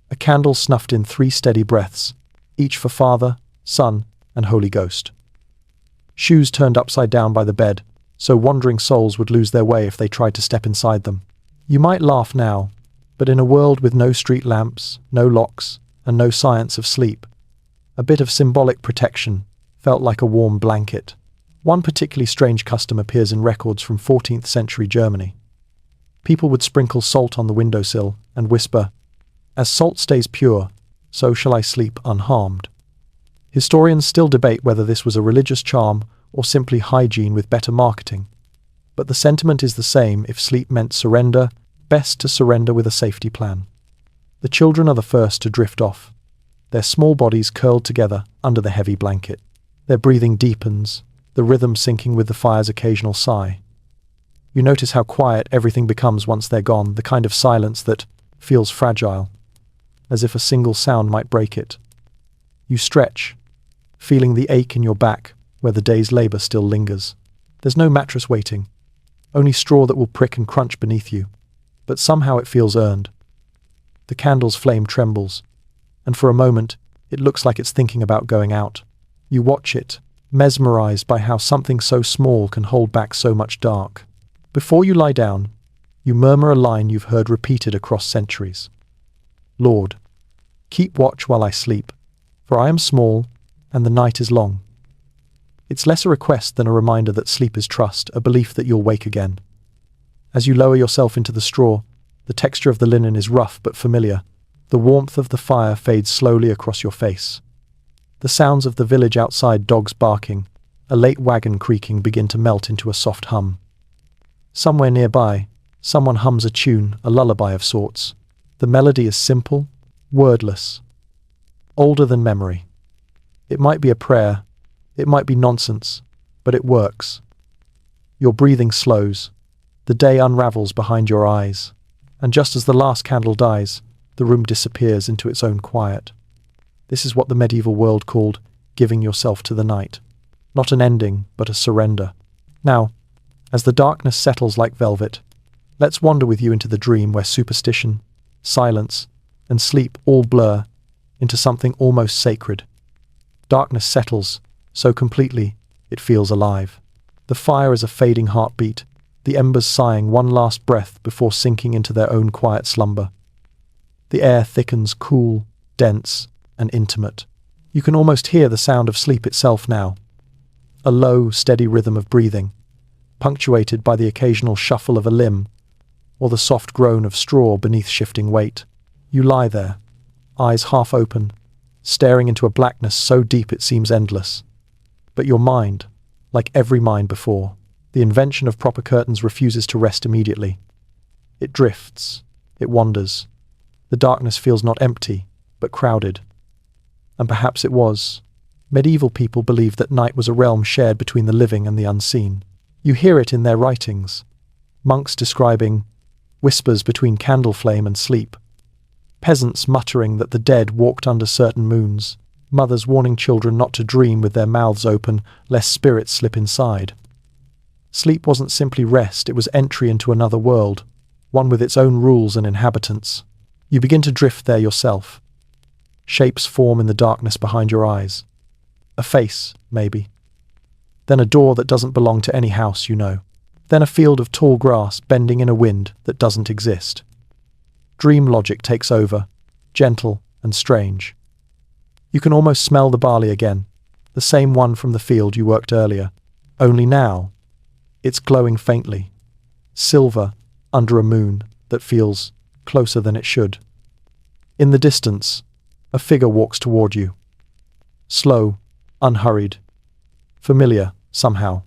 A candle snuffed in 3 steady breaths, each for Father, Son, and Holy Ghost. Shoes turned upside down by the bed, so wandering souls would lose their way if they tried to step inside them. You might laugh now, but in a world with no street lamps, no locks, and no science of sleep, a bit of symbolic protection felt like a warm blanket. One particularly strange custom appears in records from 14th century Germany. People would sprinkle salt on the windowsill and whisper, "As salt stays pure, so shall I sleep unharmed." Historians still debate whether this was a religious charm or simply hygiene with better marketing. But the sentiment is the same: if sleep meant surrender, best to surrender with a safety plan. The children are the first to drift off, their small bodies curled together under the heavy blanket. Their breathing deepens, the rhythm syncing with the fire's occasional sigh. You notice how quiet everything becomes once they're gone, the kind of silence that feels fragile, as if a single sound might break it. You stretch, feeling the ache in your back where the day's labor still lingers. There's no mattress waiting, only straw that will prick and crunch beneath you, but somehow it feels earned. The candle's flame trembles, and for a moment it looks like it's thinking about going out. You watch it, mesmerized by how something so small can hold back so much dark. Before you lie down, you murmur a line you've heard repeated across centuries. Lord, keep watch while I sleep, for I am small and the night is long. It's less a request than a reminder that sleep is trust, a belief that you'll wake again. As you lower yourself into the straw, the texture of the linen is rough but familiar. The warmth of the fire fades slowly across your face. The sounds of the village outside, dogs barking, a late wagon creaking begin to melt into a soft hum. Somewhere nearby, someone hums a tune, a lullaby of sorts. The melody is simple, wordless, older than memory. It might be a prayer, it might be nonsense, but it works. Your breathing slows, the day unravels behind your eyes, and just as the last candle dies, the room disappears into its own quiet. This is what the medieval world called giving yourself to the night. Not an ending, but a surrender. Now, as the darkness settles like velvet, let's wander with you into the dream where superstition, silence, and sleep all blur into something almost sacred. Darkness settles so completely it feels alive. The fire is a fading heartbeat, the embers sighing one last breath before sinking into their own quiet slumber. The air thickens cool, dense, and intimate. You can almost hear the sound of sleep itself now. A low, steady rhythm of breathing, punctuated by the occasional shuffle of a limb or the soft groan of straw beneath shifting weight. You lie there, eyes half open, staring into a blackness so deep it seems endless. But your mind, like every mind before, the invention of proper curtains refuses to rest immediately. It drifts, it wanders. The darkness feels not empty, but crowded. And perhaps it was. Medieval people believed that night was a realm shared between the living and the unseen. You hear it in their writings. Monks describing whispers between candle flame and sleep. Peasants muttering that the dead walked under certain moons. Mothers warning children not to dream with their mouths open, lest spirits slip inside. Sleep wasn't simply rest, it was entry into another world, one with its own rules and inhabitants. You begin to drift there yourself. Shapes form in the darkness behind your eyes. A face, maybe. Then a door that doesn't belong to any house you know. Then a field of tall grass bending in a wind that doesn't exist. Dream logic takes over, gentle and strange. You can almost smell the barley again, the same one from the field you worked earlier. Only now, it's glowing faintly, silver under a moon that feels closer than it should. In the distance, a figure walks toward you. Slow, unhurried, familiar somehow.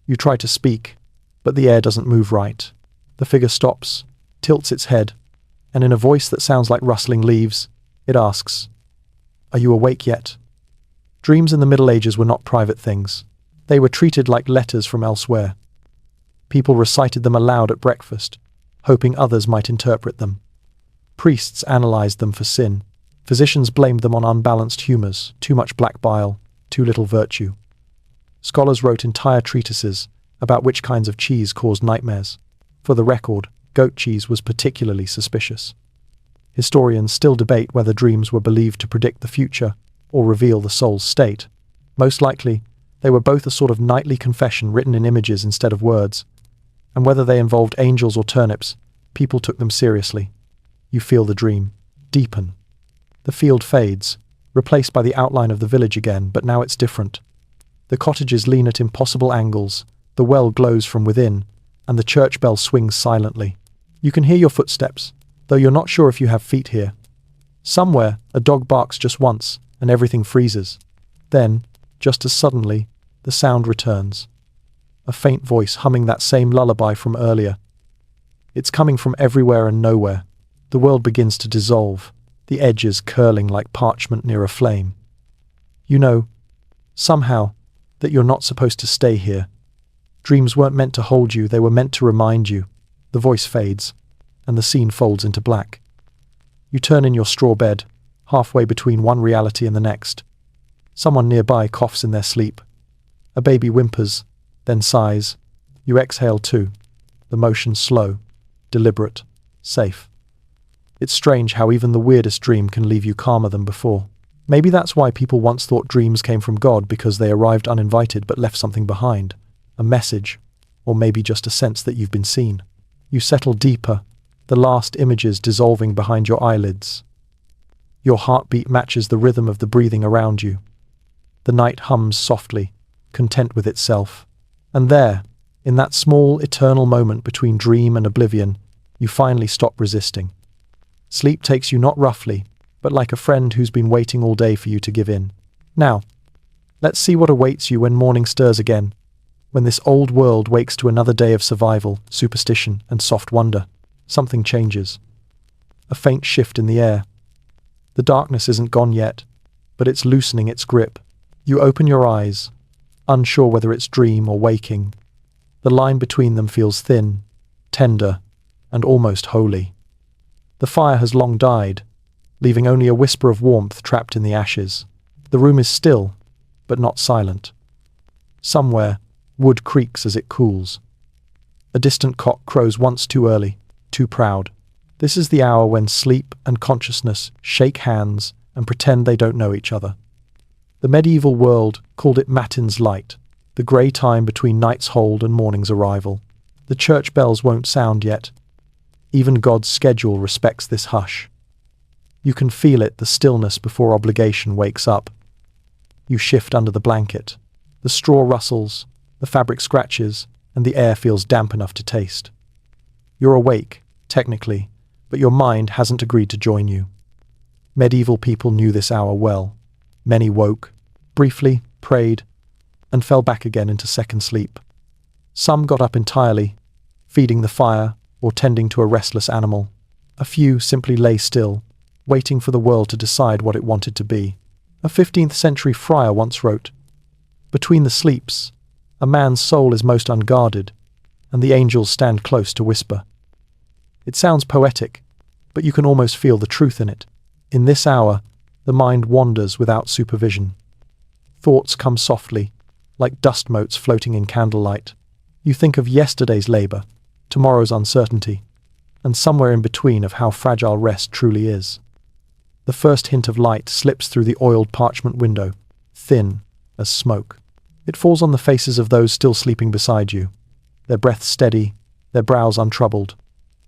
You try to speak, but the air doesn't move right. The figure stops, tilts its head, and in a voice that sounds like rustling leaves, it asks, "Are you awake yet?" Dreams in the Middle Ages were not private things. They were treated like letters from elsewhere. People recited them aloud at breakfast, hoping others might interpret them. Priests analyzed them for sin. Physicians blamed them on unbalanced humors, too much black bile, too little virtue. Scholars wrote entire treatises about which kinds of cheese caused nightmares. For the record, goat cheese was particularly suspicious. Historians still debate whether dreams were believed to predict the future or reveal the soul's state. Most likely, they were both a sort of nightly confession written in images instead of words, and whether they involved angels or turnips, people took them seriously. You feel the dream deepen. The field fades, replaced by the outline of the village again, but now it's different. The cottages lean at impossible angles, the well glows from within, and the church bell swings silently. You can hear your footsteps, though you're not sure if you have feet here. Somewhere, a dog barks just once, and everything freezes. Then, just as suddenly, the sound returns. A faint voice humming that same lullaby from earlier. It's coming from everywhere and nowhere. The world begins to dissolve, the edges curling like parchment near a flame. You know, somehow, that you're not supposed to stay here. Dreams weren't meant to hold you, they were meant to remind you. The voice fades, and the scene folds into black. You turn in your straw bed, halfway between one reality and the next. Someone nearby coughs in their sleep. A baby whimpers, then sighs. You exhale too. The motion slow, deliberate, safe. It's strange how even the weirdest dream can leave you calmer than before. Maybe that's why people once thought dreams came from God, because they arrived uninvited but left something behind. A message, or maybe just a sense that you've been seen. You settle deeper, the last images dissolving behind your eyelids. Your heartbeat matches the rhythm of the breathing around you. The night hums softly, content with itself. And there, in that small, eternal moment between dream and oblivion, you finally stop resisting. Sleep takes you not roughly, but like a friend who's been waiting all day for you to give in. Now, Let's see what awaits you when morning stirs again, when this old world wakes to another day of survival, superstition, and soft wonder. Something changes. A faint shift in the air. The darkness isn't gone yet, but it's loosening its grip. You open your eyes, unsure whether it's dream or waking. The line between them feels thin, tender, and almost holy. The fire has long died, leaving only a whisper of warmth trapped in the ashes. The room is still, but not silent. Somewhere, wood creaks as it cools. A distant cock crows once too early, too proud. This is the hour when sleep and consciousness shake hands and pretend they don't know each other. The medieval world called it matin's light, the grey time between night's hold and morning's arrival. The church bells won't sound yet. Even God's schedule respects this hush. You can feel it, the stillness before obligation wakes up. You shift under the blanket. The straw rustles, the fabric scratches, and the air feels damp enough to taste. You're awake, technically, but your mind hasn't agreed to join you. Medieval people knew this hour well. Many woke, briefly, prayed, and fell back again into second sleep. Some got up entirely, feeding the fire or tending to a restless animal. A few simply lay still, waiting for the world to decide what it wanted to be. A 15th century friar once wrote, "Between the sleeps, a man's soul is most unguarded, and the angels stand close to whisper." It sounds poetic, but you can almost feel the truth in it. In this hour, the mind wanders without supervision. Thoughts come softly, like dust motes floating in candlelight. You think of yesterday's labor, tomorrow's uncertainty, and somewhere in between of how fragile rest truly is. The first hint of light slips through the oiled parchment window, thin as smoke. It falls on the faces of those still sleeping beside you, their breath steady, their brows untroubled.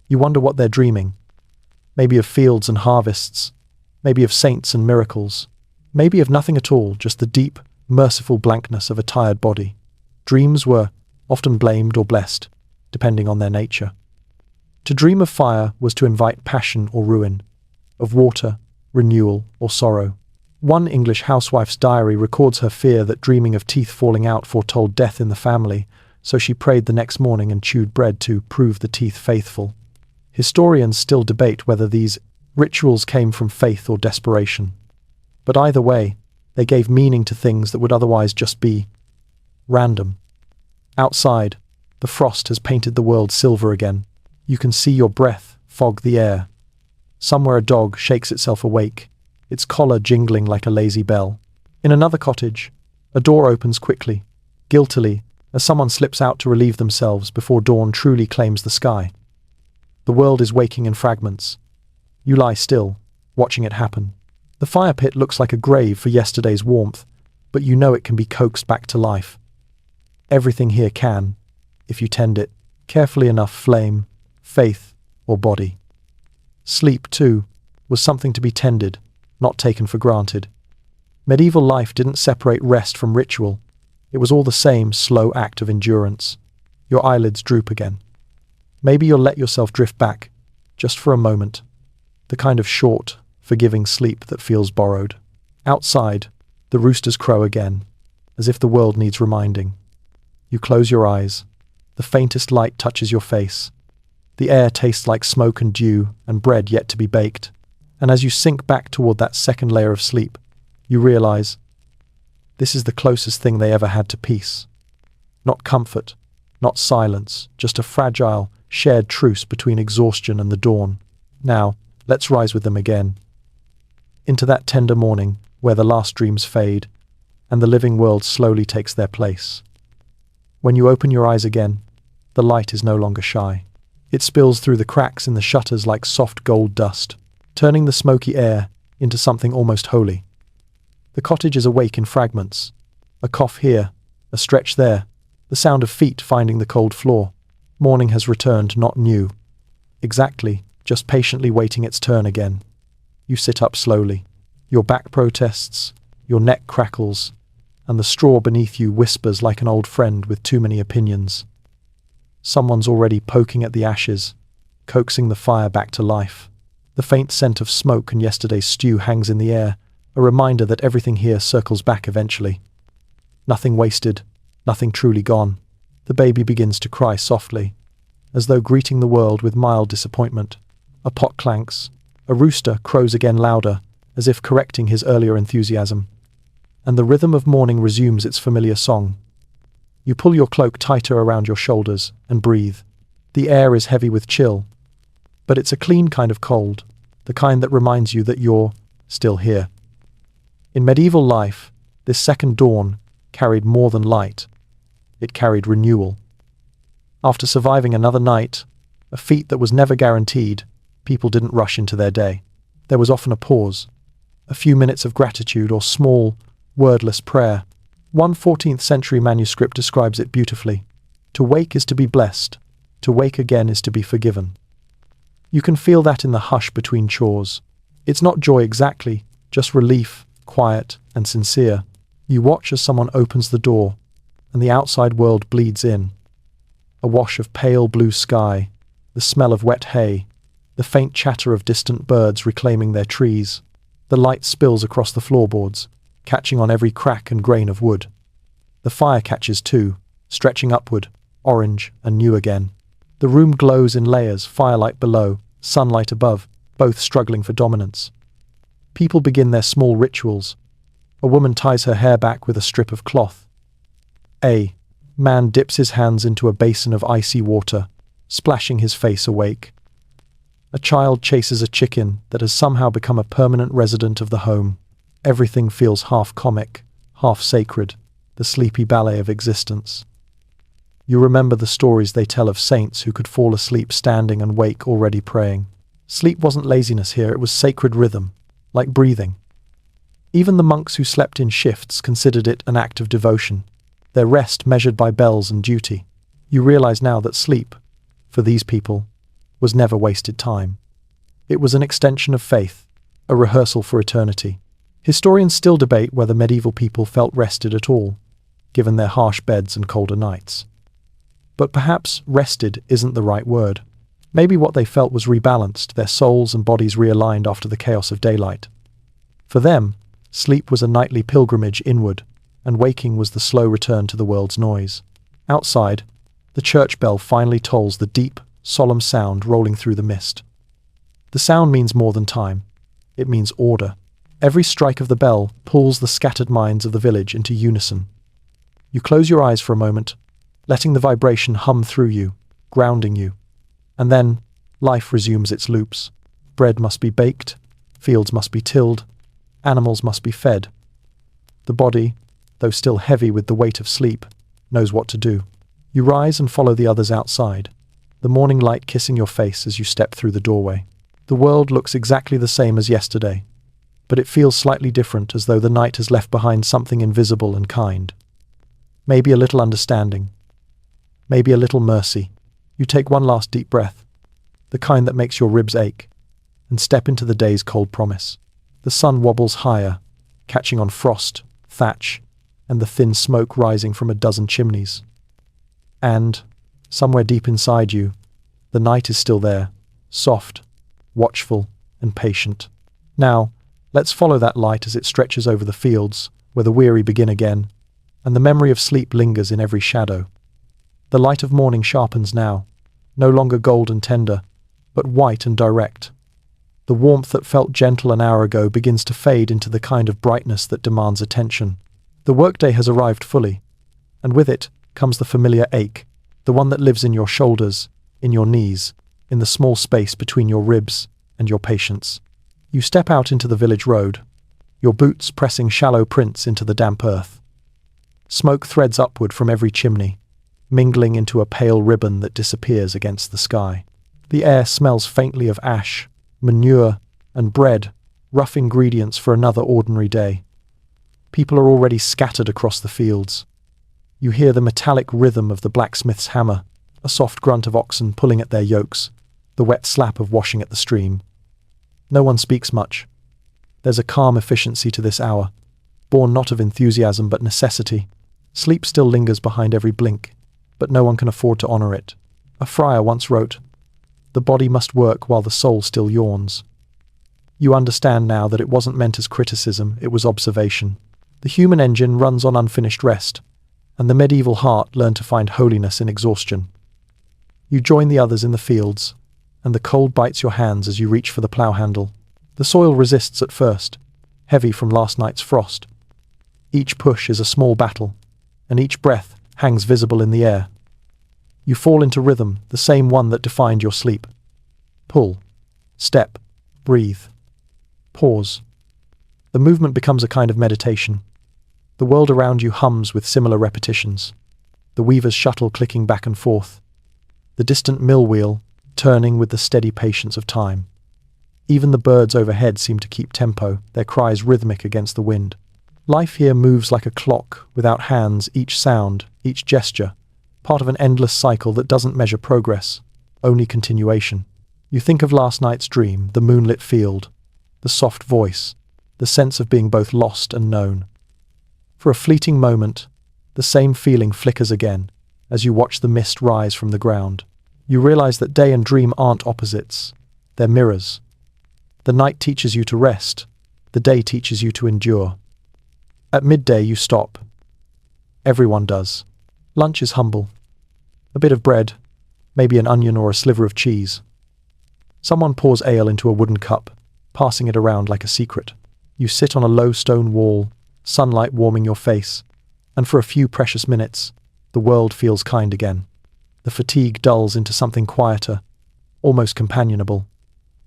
You wonder what they're dreaming. Maybe of fields and harvests, maybe of saints and miracles, maybe of nothing at all, just the deep, merciful blankness of a tired body. Dreams were often blamed or blessed, depending on their nature. To dream of fire was to invite passion or ruin, of water, renewal, or sorrow. One English housewife's diary records her fear that dreaming of teeth falling out foretold death in the family, so she prayed the next morning and chewed bread to prove the teeth faithful. Historians still debate whether these rituals came from faith or desperation. But either way, they gave meaning to things that would otherwise just be random. Outside, the frost has painted the world silver again. You can see your breath fog the air. Somewhere a dog shakes itself awake, its collar jingling like a lazy bell. In another cottage, a door opens quickly, guiltily, as someone slips out to relieve themselves before dawn truly claims the sky. The world is waking in fragments. You lie still, watching it happen. The fire pit looks like a grave for yesterday's warmth, but you know it can be coaxed back to life. Everything here can, if you tend it, carefully enough flame, faith, or body. Sleep, too, was something to be tended, not taken for granted. Medieval life didn't separate rest from ritual. It was all the same slow act of endurance. Your eyelids droop again. Maybe you'll let yourself drift back, just for a moment. The kind of short, forgiving sleep that feels borrowed. Outside, the roosters crow again, as if the world needs reminding. You close your eyes. The faintest light touches your face. The air tastes like smoke and dew and bread yet to be baked. And as you sink back toward that second layer of sleep, you realize this is the closest thing they ever had to peace. Not comfort, not silence, just a fragile, shared truce between exhaustion and the dawn. Now, let's rise with them again. Into that tender morning where the last dreams fade and the living world slowly takes their place. When you open your eyes again, the light is no longer shy. It spills through the cracks in the shutters like soft gold dust, turning the smoky air into something almost holy. The cottage is awake in fragments. A cough here, a stretch there, the sound of feet finding the cold floor. Morning has returned, not new. Exactly, just patiently waiting its turn again. You sit up slowly. Your back protests, your neck crackles, and the straw beneath you whispers like an old friend with too many opinions. Someone's already poking at the ashes, coaxing the fire back to life. The faint scent of smoke and yesterday's stew hangs in the air, a reminder that everything here circles back eventually. Nothing wasted, nothing truly gone. The baby begins to cry softly, as though greeting the world with mild disappointment. A pot clanks. A rooster crows again louder, as if correcting his earlier enthusiasm. And the rhythm of morning resumes its familiar song. You pull your cloak tighter around your shoulders and breathe. The air is heavy with chill, but it's a clean kind of cold, the kind that reminds you that you're still here. In medieval life, this second dawn carried more than light. It carried renewal. After surviving another night, a feat that was never guaranteed, people didn't rush into their day. There was often a pause, a few minutes of gratitude or small, wordless prayer. One 14th century manuscript describes it beautifully. To wake is to be blessed. To wake again is to be forgiven. You can feel that in the hush between chores. It's not joy exactly, just relief, quiet and sincere. You watch as someone opens the door, and the outside world bleeds in. A wash of pale blue sky, the smell of wet hay, the faint chatter of distant birds reclaiming their trees. The light spills across the floorboards, catching on every crack and grain of wood. The fire catches too, stretching upward, orange and new again. The room glows in layers, firelight below, sunlight above, both struggling for dominance. People begin their small rituals. A woman ties her hair back with a strip of cloth. A man dips his hands into a basin of icy water, splashing his face awake. A child chases a chicken that has somehow become a permanent resident of the home. Everything feels half comic, half sacred, the sleepy ballet of existence. You remember the stories they tell of saints who could fall asleep standing and wake already praying. Sleep wasn't laziness here, it was sacred rhythm, like breathing. Even the monks who slept in shifts considered it an act of devotion, their rest measured by bells and duty. You realize now that sleep, for these people, was never wasted time. It was an extension of faith, a rehearsal for eternity. Historians still debate whether medieval people felt rested at all, given their harsh beds and colder nights. But perhaps rested isn't the right word. Maybe what they felt was rebalanced, their souls and bodies realigned after the chaos of daylight. For them, sleep was a nightly pilgrimage inward, and waking was the slow return to the world's noise. Outside, the church bell finally tolls the deep, solemn sound rolling through the mist. The sound means more than time. It means order. Every strike of the bell pulls the scattered minds of the village into unison. You close your eyes for a moment, letting the vibration hum through you, grounding you. And then, life resumes its loops. Bread must be baked, fields must be tilled, animals must be fed. The body, though still heavy with the weight of sleep, knows what to do. You rise and follow the others outside, the morning light kissing your face as you step through the doorway. The world looks exactly the same as yesterday, but it feels slightly different, as though the night has left behind something invisible and kind. Maybe a little understanding. Maybe a little mercy. You take one last deep breath, the kind that makes your ribs ache, and step into the day's cold promise. The sun wobbles higher, catching on frost, thatch, and the thin smoke rising from a dozen chimneys. And, somewhere deep inside you, the night is still there, soft, watchful, and patient. Now, let's follow that light as it stretches over the fields, where the weary begin again, and the memory of sleep lingers in every shadow. The light of morning sharpens now, no longer gold and tender, but white and direct. The warmth that felt gentle an hour ago begins to fade into the kind of brightness that demands attention. The workday has arrived fully, and with it comes the familiar ache, the one that lives in your shoulders, in your knees, in the small space between your ribs and your patience. You step out into the village road, your boots pressing shallow prints into the damp earth. Smoke threads upward from every chimney, mingling into a pale ribbon that disappears against the sky. The air smells faintly of ash, manure, and bread, rough ingredients for another ordinary day. People are already scattered across the fields. You hear the metallic rhythm of the blacksmith's hammer, a soft grunt of oxen pulling at their yokes, the wet slap of washing at the stream. No one speaks much. There's a calm efficiency to this hour, born not of enthusiasm but necessity. Sleep still lingers behind every blink, but no one can afford to honor it. A friar once wrote, "The body must work while the soul still yawns." You understand now that it wasn't meant as criticism, it was observation. The human engine runs on unfinished rest, and the medieval heart learned to find holiness in exhaustion. You join the others in the fields, and the cold bites your hands as you reach for the plough handle. The soil resists at first, heavy from last night's frost. Each push is a small battle, and each breath hangs visible in the air. You fall into rhythm, the same one that defined your sleep. Pull, step, breathe, pause. The movement becomes a kind of meditation. The world around you hums with similar repetitions. The weaver's shuttle clicking back and forth. The distant mill wheel turning with the steady patience of time. Even the birds overhead seem to keep tempo, their cries rhythmic against the wind. Life here moves like a clock, without hands, each sound, each gesture, part of an endless cycle that doesn't measure progress, only continuation. You think of last night's dream, the moonlit field, the soft voice, the sense of being both lost and known. For a fleeting moment, the same feeling flickers again as you watch the mist rise from the ground. You realize that day and dream aren't opposites, they're mirrors. The night teaches you to rest, the day teaches you to endure. At midday you stop. Everyone does. Lunch is humble. A bit of bread, maybe an onion or a sliver of cheese. Someone pours ale into a wooden cup, passing it around like a secret. You sit on a low stone wall, sunlight warming your face, and for a few precious minutes, the world feels kind again. The fatigue dulls into something quieter, almost companionable.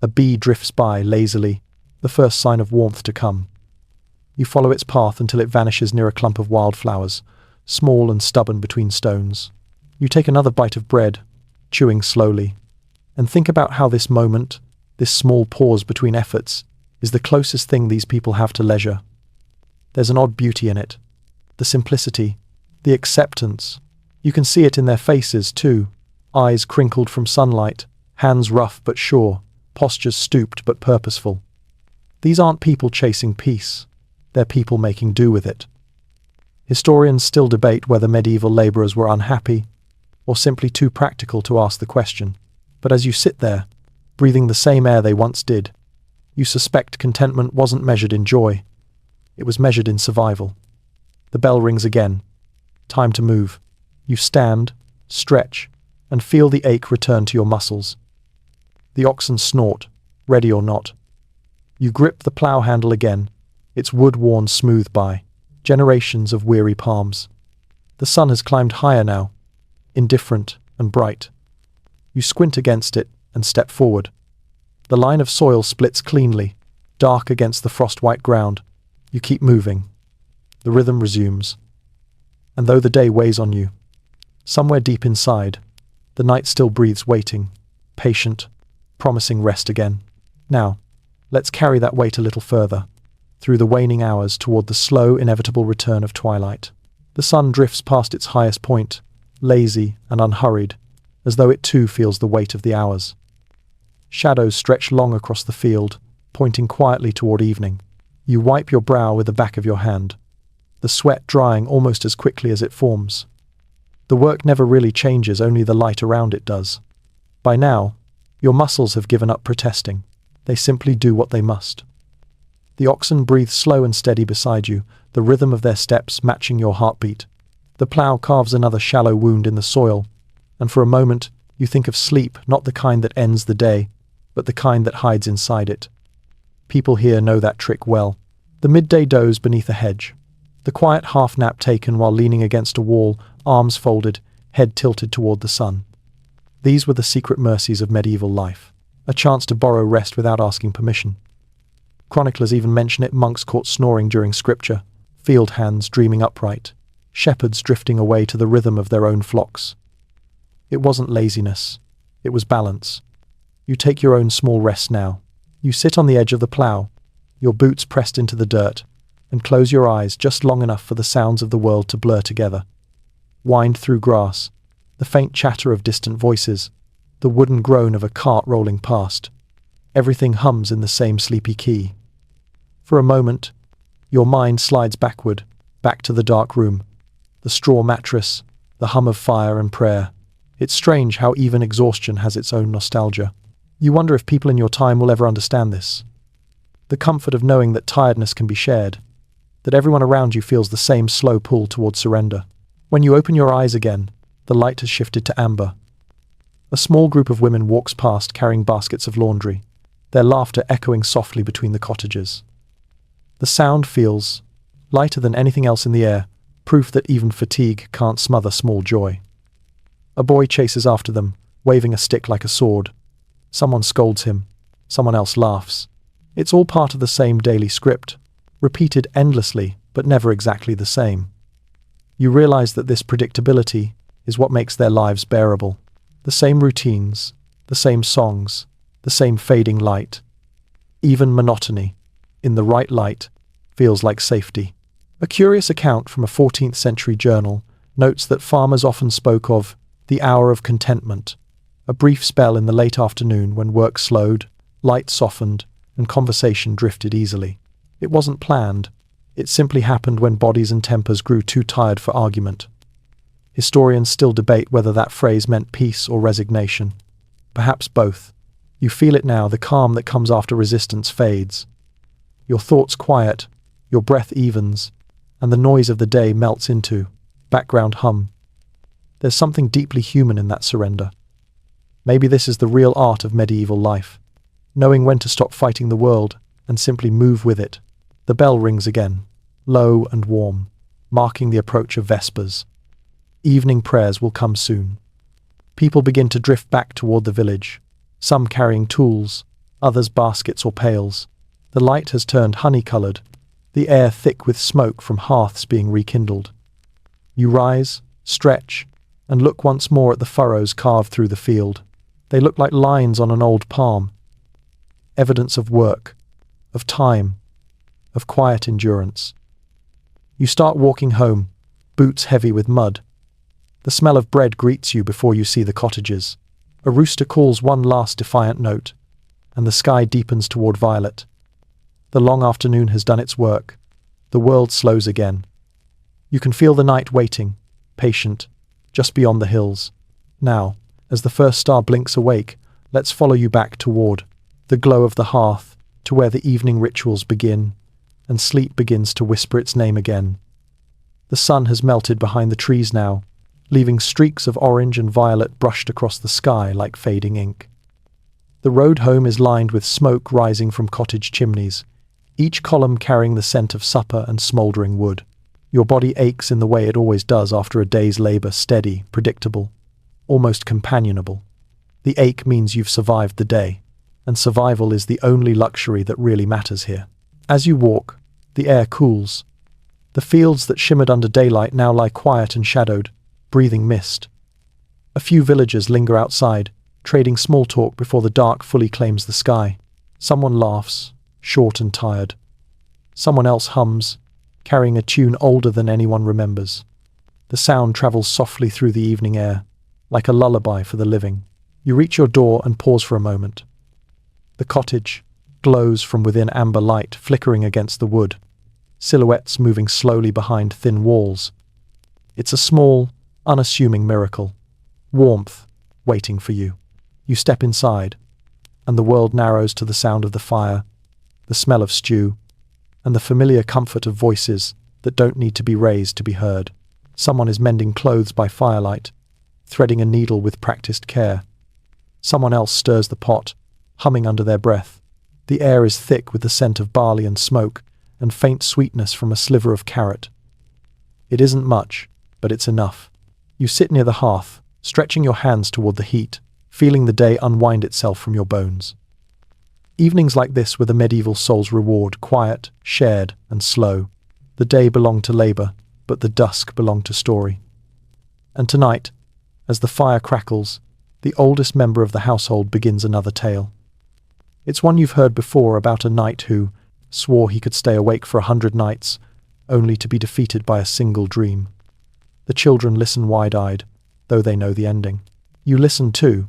A bee drifts by lazily, the first sign of warmth to come. You follow its path until it vanishes near a clump of wildflowers, small and stubborn between stones. You take another bite of bread, chewing slowly, and think about how this moment, this small pause between efforts, is the closest thing these people have to leisure. There's an odd beauty in it. The simplicity, the acceptance. You can see it in their faces, too. Eyes crinkled from sunlight, hands rough but sure, postures stooped but purposeful. These aren't people chasing peace. They're people making do with it. Historians still debate whether medieval labourers were unhappy or simply too practical to ask the question. But as you sit there, breathing the same air they once did, you suspect contentment wasn't measured in joy. It was measured in survival. The bell rings again. Time to move. You stand, stretch, and feel the ache return to your muscles. The oxen snort, ready or not. You grip the plough handle again, its wood worn smooth by generations of weary palms. The sun has climbed higher now, indifferent and bright. You squint against it and step forward. The line of soil splits cleanly, dark against the frost-white ground. You keep moving. The rhythm resumes. And though the day weighs on you, somewhere deep inside, the night still breathes waiting, patient, promising rest again. Now, let's carry that weight a little further, through the waning hours toward the slow, inevitable return of twilight. The sun drifts past its highest point, lazy and unhurried, as though it too feels the weight of the hours. Shadows stretch long across the field, pointing quietly toward evening. You wipe your brow with the back of your hand, the sweat drying almost as quickly as it forms. The work never really changes, only the light around it does. By now, your muscles have given up protesting. They simply do what they must. The oxen breathe slow and steady beside you, the rhythm of their steps matching your heartbeat. The plough carves another shallow wound in the soil, and for a moment you think of sleep, not the kind that ends the day, but the kind that hides inside it. People here know that trick well. The midday doze beneath a hedge. The quiet half-nap taken while leaning against a wall, arms folded, head tilted toward the sun. These were the secret mercies of medieval life, a chance to borrow rest without asking permission. Chroniclers even mention it: monks caught snoring during scripture, field hands dreaming upright, shepherds drifting away to the rhythm of their own flocks. It wasn't laziness, it was balance. You take your own small rest now. You sit on the edge of the plough, your boots pressed into the dirt, and close your eyes just long enough for the sounds of the world to blur together. Wind through grass, the faint chatter of distant voices, the wooden groan of a cart rolling past. Everything hums in the same sleepy key. For a moment, your mind slides backward, back to the dark room, the straw mattress, the hum of fire and prayer. It's strange how even exhaustion has its own nostalgia. You wonder if people in your time will ever understand this. The comfort of knowing that tiredness can be shared. that everyone around you feels the same slow pull toward surrender. When you open your eyes again, the light has shifted to amber. A small group of women walks past carrying baskets of laundry, their laughter echoing softly between the cottages. The sound feels lighter than anything else in the air, proof that even fatigue can't smother small joy. A boy chases after them, waving a stick like a sword. Someone scolds him. Someone else laughs. It's all part of the same daily script, repeated endlessly, but never exactly the same. You realize that this predictability is what makes their lives bearable. The same routines, the same songs, the same fading light. Even monotony, in the right light, feels like safety. A curious account from a 14th century journal notes that farmers often spoke of the hour of contentment, a brief spell in the late afternoon when work slowed, light softened, and conversation drifted easily. It wasn't planned. It simply happened when bodies and tempers grew too tired for argument. Historians still debate whether that phrase meant peace or resignation. Perhaps both. You feel it now, the calm that comes after resistance fades. Your thoughts quiet, your breath evens, and the noise of the day melts into background hum. There's something deeply human in that surrender. Maybe this is the real art of medieval life, knowing when to stop fighting the world and simply move with it. The bell rings again, low and warm, marking the approach of Vespers. Evening prayers will come soon. People begin to drift back toward the village, some carrying tools, others baskets or pails. The light has turned honey-colored, the air thick with smoke from hearths being rekindled. You rise, stretch, and look once more at the furrows carved through the field. They look like lines on an old palm. Evidence of work, of time, of quiet endurance. You start walking home, boots heavy with mud. The smell of bread greets you before you see the cottages. A rooster calls one last defiant note, and the sky deepens toward violet. The long afternoon has done its work. The world slows again. You can feel the night waiting, patient, just beyond the hills. Now, as the first star blinks awake, let's follow you back toward the glow of the hearth, to where the evening rituals begin, and sleep begins to whisper its name again. The sun has melted behind the trees now, leaving streaks of orange and violet brushed across the sky like fading ink. The road home is lined with smoke rising from cottage chimneys, each column carrying the scent of supper and smouldering wood. Your body aches in the way it always does after a day's labor, steady, predictable, almost companionable. The ache means you've survived the day, and survival is the only luxury that really matters here. As you walk, the air cools. The fields that shimmered under daylight now lie quiet and shadowed, breathing mist. A few villagers linger outside, trading small talk before the dark fully claims the sky. Someone laughs, short and tired. Someone else hums, carrying a tune older than anyone remembers. The sound travels softly through the evening air, like a lullaby for the living. You reach your door and pause for a moment. The cottage glows from within amber light flickering against the wood, silhouettes moving slowly behind thin walls. It's a small, unassuming miracle. Warmth, waiting for you. You step inside, and the world narrows to the sound of the fire, the smell of stew, and the familiar comfort of voices that don't need to be raised to be heard. Someone is mending clothes by firelight, threading a needle with practiced care. Someone else stirs the pot, humming under their breath. The air is thick with the scent of barley and smoke, and faint sweetness from a sliver of carrot. It isn't much, but it's enough. You sit near the hearth, stretching your hands toward the heat, feeling the day unwind itself from your bones. Evenings like this were the medieval soul's reward, quiet, shared, and slow. The day belonged to labor, but the dusk belonged to story. And tonight, as the fire crackles, the oldest member of the household begins another tale. It's one you've heard before, about a knight who swore he could stay awake for 100 nights, only to be defeated by a single dream. The children listen wide-eyed, though they know the ending. You listen too,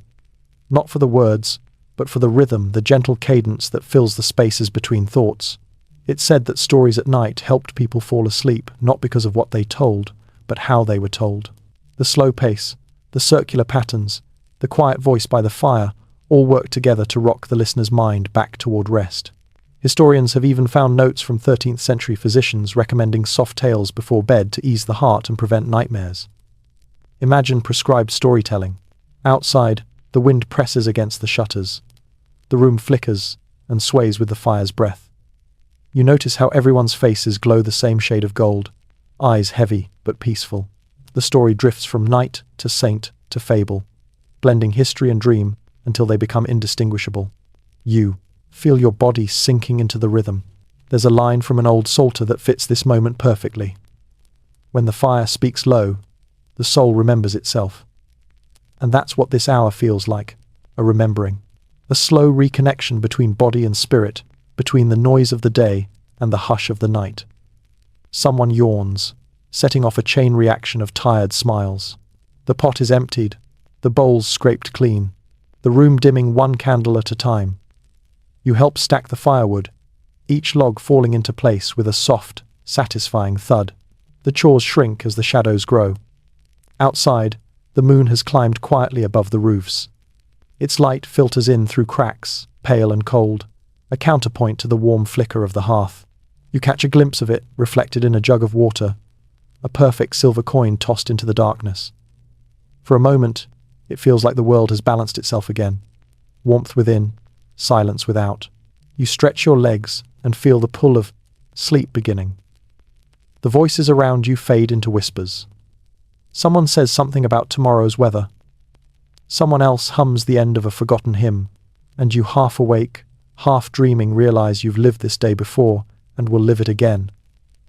not for the words, but for the rhythm, the gentle cadence that fills the spaces between thoughts. It's said that stories at night helped people fall asleep, not because of what they told, but how they were told. The slow pace, the circular patterns, the quiet voice by the fire, all work together to rock the listener's mind back toward rest. Historians have even found notes from 13th century physicians recommending soft tales before bed to ease the heart and prevent nightmares. Imagine prescribed storytelling. Outside, the wind presses against the shutters. The room flickers and sways with the fire's breath. You notice how everyone's faces glow the same shade of gold, eyes heavy but peaceful. The story drifts from knight to saint to fable, blending history and dream until they become indistinguishable. You feel your body sinking into the rhythm. There's a line from an old psalter that fits this moment perfectly. When the fire speaks low, the soul remembers itself. And that's what this hour feels like, a remembering. A slow reconnection between body and spirit, between the noise of the day and the hush of the night. Someone yawns, setting off a chain reaction of tired smiles. The pot is emptied, the bowls scraped clean, the room dimming one candle at a time. You help stack the firewood, each log falling into place with a soft, satisfying thud. The chores shrink as the shadows grow. Outside, the moon has climbed quietly above the roofs. Its light filters in through cracks, pale and cold, a counterpoint to the warm flicker of the hearth. You catch a glimpse of it reflected in a jug of water, a perfect silver coin tossed into the darkness. For a moment, it feels like the world has balanced itself again. Warmth within, silence without. You stretch your legs and feel the pull of sleep beginning. The voices around you fade into whispers. Someone says something about tomorrow's weather. Someone else hums the end of a forgotten hymn, and you, half awake, half dreaming, realize you've lived this day before and will live it again.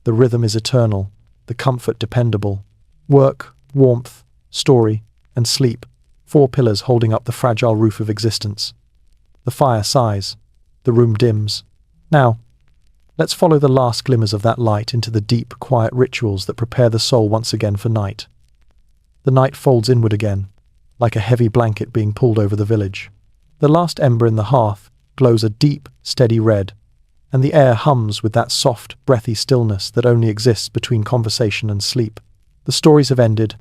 The rhythm is eternal, the comfort dependable. Work, warmth, story, and sleep, 4 pillars holding up the fragile roof of existence. The fire sighs. The room dims. Now, let's follow the last glimmers of that light into the deep, quiet rituals that prepare the soul once again for night. The night folds inward again, like a heavy blanket being pulled over the village. The last ember in the hearth glows a deep, steady red, and the air hums with that soft, breathy stillness that only exists between conversation and sleep. The stories have ended,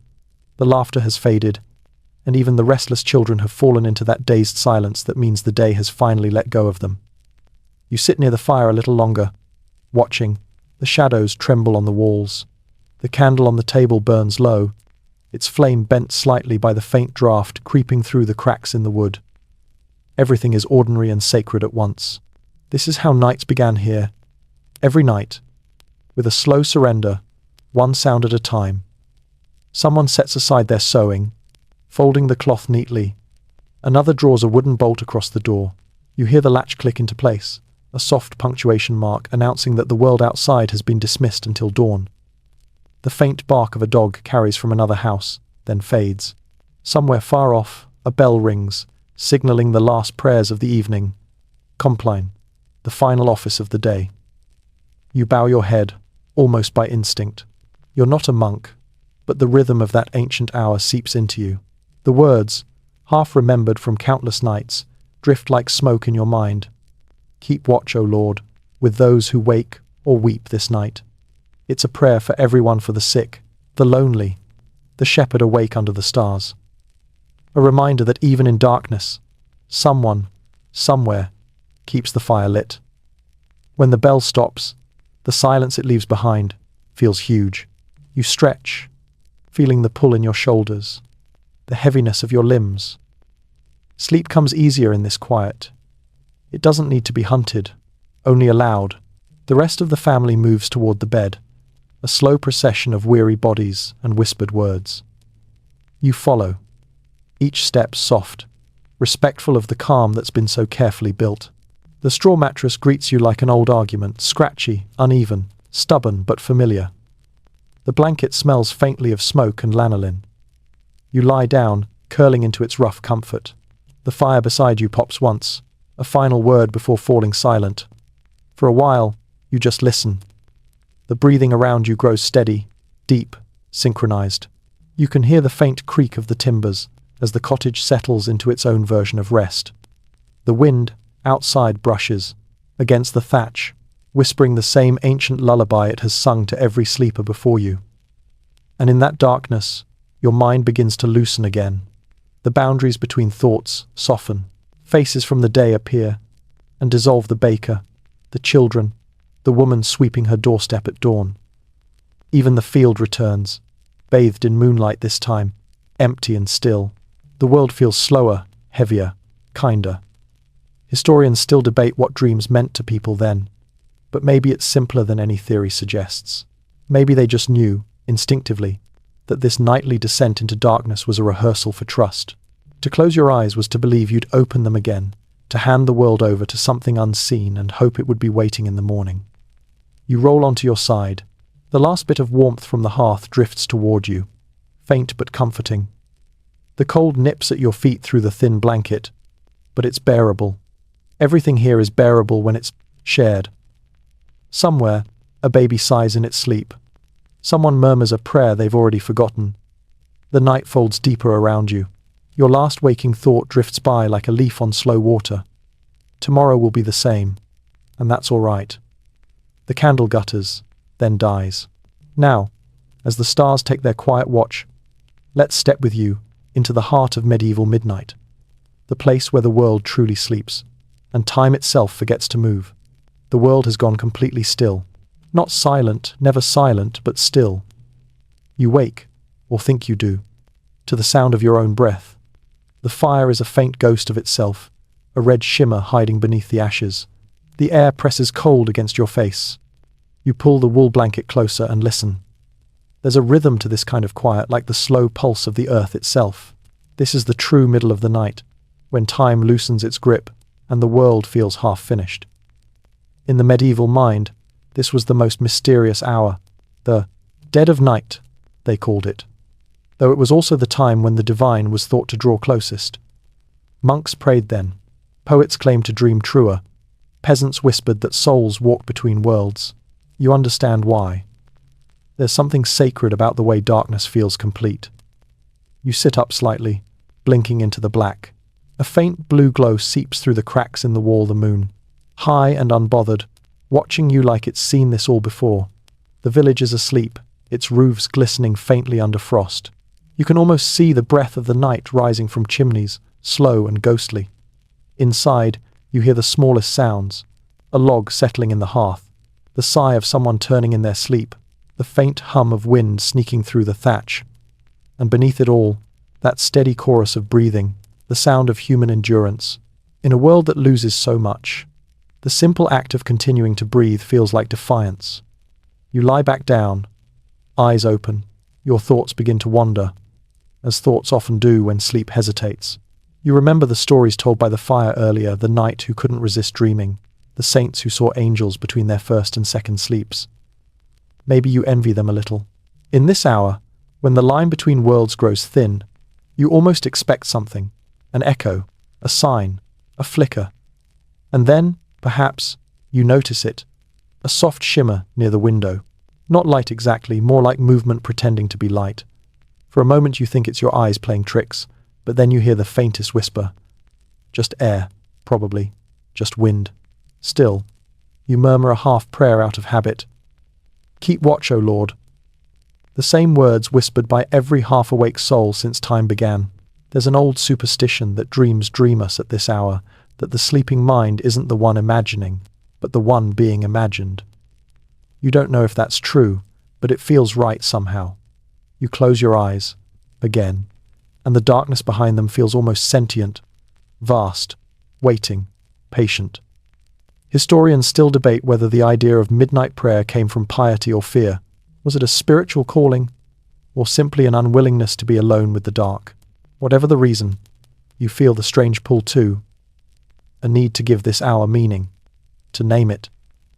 the laughter has faded, and even the restless children have fallen into that dazed silence that means the day has finally let go of them. You sit near the fire a little longer, watching. The shadows tremble on the walls. The candle on the table burns low, its flame bent slightly by the faint draught creeping through the cracks in the wood. Everything is ordinary and sacred at once. This is how nights began here. Every night, with a slow surrender, one sound at a time. Someone sets aside their sewing, folding the cloth neatly. Another draws a wooden bolt across the door. You hear the latch click into place, a soft punctuation mark announcing that the world outside has been dismissed until dawn. The faint bark of a dog carries from another house, then fades. Somewhere far off, a bell rings, signaling the last prayers of the evening. Compline, the final office of the day. You bow your head, almost by instinct. You're not a monk, but the rhythm of that ancient hour seeps into you. The words, half remembered from countless nights, drift like smoke in your mind. Keep watch, O Lord, with those who wake or weep this night. It's a prayer for everyone, for the sick, the lonely, the shepherd awake under the stars. A reminder that even in darkness, someone, somewhere, keeps the fire lit. When the bell stops, the silence it leaves behind feels huge. You stretch, feeling the pull in your shoulders, the heaviness of your limbs. Sleep comes easier in this quiet. It doesn't need to be hunted, only allowed. The rest of the family moves toward the bed, a slow procession of weary bodies and whispered words. You follow, each step soft, respectful of the calm that's been so carefully built. The straw mattress greets you like an old argument, scratchy, uneven, stubborn but familiar. The blanket smells faintly of smoke and lanolin. You lie down, curling into its rough comfort. The fire beside you pops once, a final word before falling silent. For a while, you just listen. The breathing around you grows steady, deep, synchronized. You can hear the faint creak of the timbers as the cottage settles into its own version of rest. The wind outside brushes against the thatch, whispering the same ancient lullaby it has sung to every sleeper before you. And in that darkness, your mind begins to loosen again. The boundaries between thoughts soften. Faces from the day appear and dissolve the baker, the children, the woman sweeping her doorstep at dawn. Even the field returns, bathed in moonlight this time, empty and still. The world feels slower, heavier, kinder. Historians still debate what dreams meant to people then, but maybe it's simpler than any theory suggests. Maybe they just knew, instinctively, that this nightly descent into darkness was a rehearsal for trust. To close your eyes was to believe you'd open them again, to hand the world over to something unseen and hope it would be waiting in the morning. You roll onto your side. The last bit of warmth from the hearth drifts toward you, faint but comforting. The cold nips at your feet through the thin blanket, but it's bearable. Everything here is bearable when it's shared. Somewhere, a baby sighs in its sleep. Someone murmurs a prayer they've already forgotten. The night folds deeper around you. Your last waking thought drifts by like a leaf on slow water. Tomorrow will be the same, and that's all right. The candle gutters, then dies. Now, as the stars take their quiet watch, let's step with you into the heart of medieval midnight, the place where the world truly sleeps, and time itself forgets to move. The world has gone completely still. Not silent, never silent, but still. You wake, or think you do, to the sound of your own breath. The fire is a faint ghost of itself, a red shimmer hiding beneath the ashes. The air presses cold against your face. You pull the wool blanket closer and listen. There's a rhythm to this kind of quiet, like the slow pulse of the earth itself. This is the true middle of the night, when time loosens its grip and the world feels half-finished. In the medieval mind, this was the most mysterious hour. The dead of night, they called it, though it was also the time when the divine was thought to draw closest. Monks prayed then. Poets claimed to dream truer. Peasants whispered that souls walked between worlds. You understand why. There's something sacred about the way darkness feels complete. You sit up slightly, blinking into the black. A faint blue glow seeps through the cracks in the wall. The moon, high and unbothered, watching you like it's seen this all before. The village is asleep, its roofs glistening faintly under frost. You can almost see the breath of the night rising from chimneys, slow and ghostly. Inside, you hear the smallest sounds, a log settling in the hearth, the sigh of someone turning in their sleep, the faint hum of wind sneaking through the thatch. And beneath it all, that steady chorus of breathing, the sound of human endurance. In a world that loses so much, the simple act of continuing to breathe feels like defiance. You lie back down, eyes open. Your thoughts begin to wander, as thoughts often do when sleep hesitates. You remember the stories told by the fire earlier, the knight who couldn't resist dreaming, the saints who saw angels between their first and second sleeps. Maybe you envy them a little. In this hour, when the line between worlds grows thin, you almost expect something, an echo, a sign, a flicker. And then, perhaps, you notice it, a soft shimmer near the window. Not light exactly, more like movement pretending to be light. For a moment you think it's your eyes playing tricks, but then you hear the faintest whisper. Just air, probably. Just wind. Still, you murmur a half-prayer out of habit. Keep watch, O Lord. The same words whispered by every half-awake soul since time began. There's an old superstition that dreams dream us at this hour, that the sleeping mind isn't the one imagining, but the one being imagined. You don't know if that's true, but it feels right somehow. You close your eyes, again, and the darkness behind them feels almost sentient, vast, waiting, patient. Historians still debate whether the idea of midnight prayer came from piety or fear. Was it a spiritual calling, or simply an unwillingness to be alone with the dark? Whatever the reason, you feel the strange pull too, a need to give this hour meaning, to name it,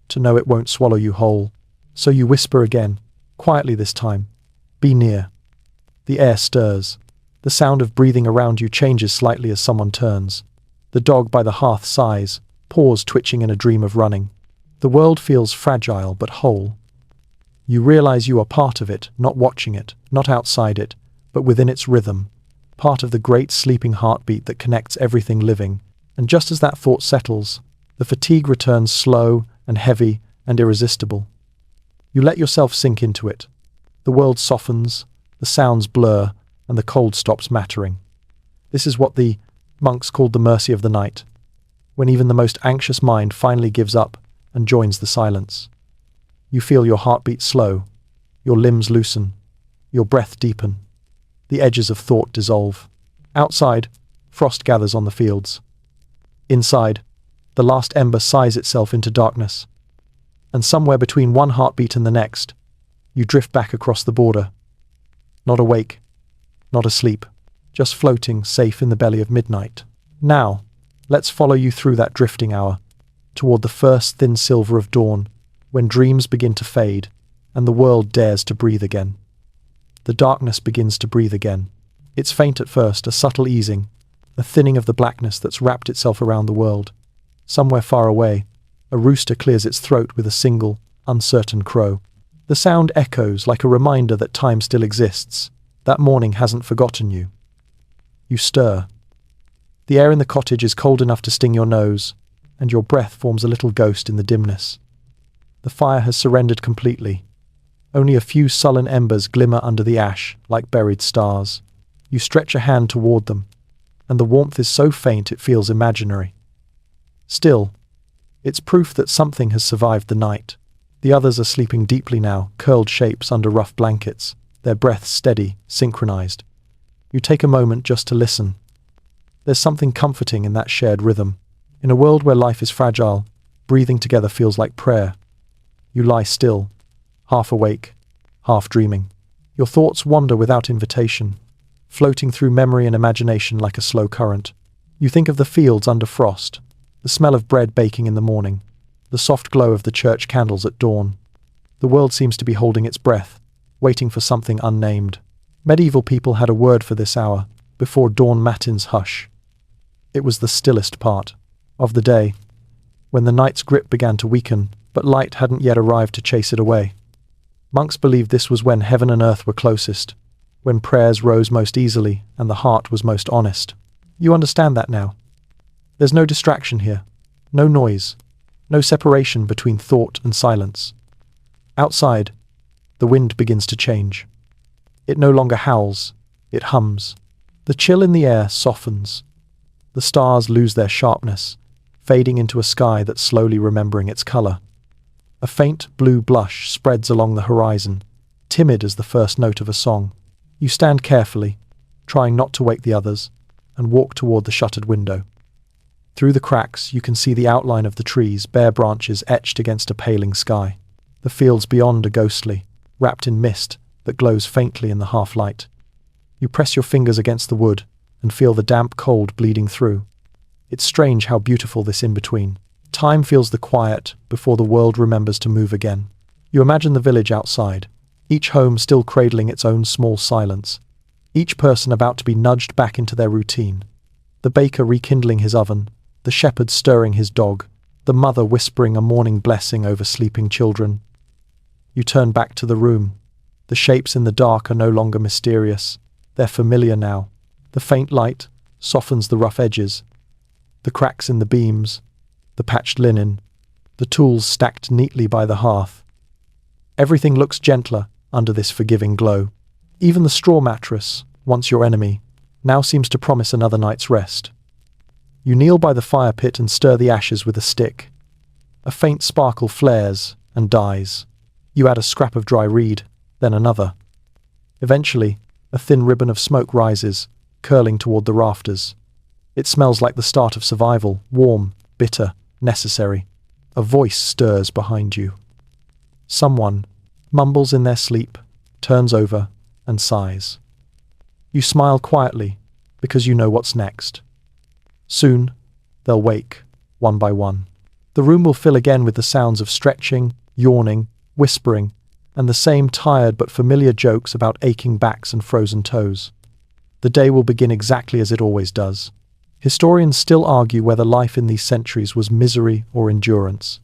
to know it won't swallow you whole. So you whisper again, quietly this time, be near. The air stirs. The sound of breathing around you changes slightly as someone turns. The dog by the hearth sighs, paws twitching in a dream of running. The world feels fragile but whole. You realize you are part of it, not watching it, not outside it, but within its rhythm, part of the great sleeping heartbeat that connects everything living. And just as that thought settles, the fatigue returns slow and heavy and irresistible. You let yourself sink into it. The world softens, the sounds blur, and the cold stops mattering. This is what the monks called the mercy of the night, when even the most anxious mind finally gives up and joins the silence. You feel your heartbeat slow, your limbs loosen, your breath deepen. The edges of thought dissolve. Outside, frost gathers on the fields. Inside, the last ember sighs itself into darkness. And somewhere between one heartbeat and the next, you drift back across the border. Not awake, not asleep, just floating safe in the belly of midnight. Now, let's follow you through that drifting hour, toward the first thin silver of dawn, when dreams begin to fade, and the world dares to breathe again. The darkness begins to breathe again. It's faint at first, a subtle easing, a thinning of the blackness that's wrapped itself around the world. Somewhere far away, a rooster clears its throat with a single, uncertain crow. The sound echoes like a reminder that time still exists, that morning hasn't forgotten you. You stir. The air in the cottage is cold enough to sting your nose, and your breath forms a little ghost in the dimness. The fire has surrendered completely. Only a few sullen embers glimmer under the ash like buried stars. You stretch a hand toward them, and the warmth is so faint it feels imaginary. Still, it's proof that something has survived the night. The others are sleeping deeply now, curled shapes under rough blankets, their breaths steady, synchronized. You take a moment just to listen. There's something comforting in that shared rhythm. In a world where life is fragile, breathing together feels like prayer. You lie still, half awake, half dreaming. Your thoughts wander without invitation, floating through memory and imagination like a slow current. You think of the fields under frost, the smell of bread baking in the morning, the soft glow of the church candles at dawn. The world seems to be holding its breath, waiting for something unnamed. Medieval people had a word for this hour, before dawn matin's hush. It was the stillest part of the day, when the night's grip began to weaken, but light hadn't yet arrived to chase it away. Monks believed this was when heaven and earth were closest, when prayers rose most easily and the heart was most honest. You understand that now. There's no distraction here, no noise, no separation between thought and silence. Outside, the wind begins to change. It no longer howls, it hums. The chill in the air softens. The stars lose their sharpness, fading into a sky that's slowly remembering its color. A faint blue blush spreads along the horizon, timid as the first note of a song. You stand carefully, trying not to wake the others, and walk toward the shuttered window. Through the cracks, you can see the outline of the trees, bare branches etched against a paling sky. The fields beyond are ghostly, wrapped in mist that glows faintly in the half-light. You press your fingers against the wood and feel the damp cold bleeding through. It's strange how beautiful this in-between. Time feels the quiet before the world remembers to move again. You imagine the village outside, each home still cradling its own small silence, each person about to be nudged back into their routine. The baker rekindling his oven, the shepherd stirring his dog, the mother whispering a morning blessing over sleeping children. You turn back to the room. The shapes in the dark are no longer mysterious. They're familiar now. The faint light softens the rough edges, the cracks in the beams, the patched linen, the tools stacked neatly by the hearth. Everything looks gentler under this forgiving glow. Even the straw mattress, once your enemy, now seems to promise another night's rest. You kneel by the fire pit and stir the ashes with a stick. A faint sparkle flares and dies. You add a scrap of dry reed, then another. Eventually, a thin ribbon of smoke rises, curling toward the rafters. It smells like the start of survival, warm, bitter, necessary. A voice stirs behind you. Someone mumbles in their sleep, turns over, and sighs. You smile quietly, because you know what's next. Soon, they'll wake, one by one. The room will fill again with the sounds of stretching, yawning, whispering, and the same tired but familiar jokes about aching backs and frozen toes. The day will begin exactly as it always does. Historians still argue whether life in these centuries was misery or endurance.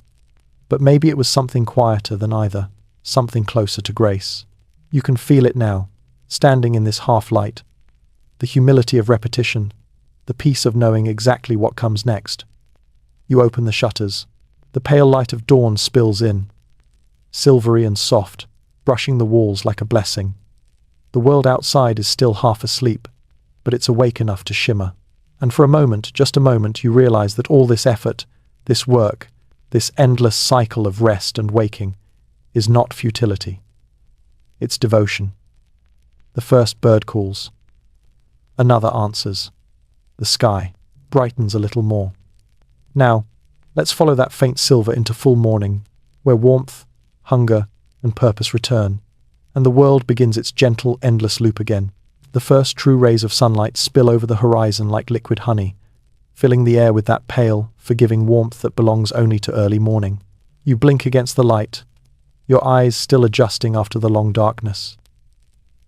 But maybe it was something quieter than either, something closer to grace. You can feel it now, standing in this half-light. The humility of repetition, the peace of knowing exactly what comes next. You open the shutters. The pale light of dawn spills in, silvery and soft, brushing the walls like a blessing. The world outside is still half asleep, but it's awake enough to shimmer. And for a moment, just a moment, you realize that all this effort, this work, This endless cycle of rest and waking is not futility. It's devotion. The first bird calls. Another answers. The sky brightens a little more. Now, let's follow that faint silver into full morning, where warmth, hunger, and purpose return, and the world begins its gentle, endless loop again. The first true rays of sunlight spill over the horizon like liquid honey, filling the air with that pale, forgiving warmth that belongs only to early morning. You blink against the light, your eyes still adjusting after the long darkness.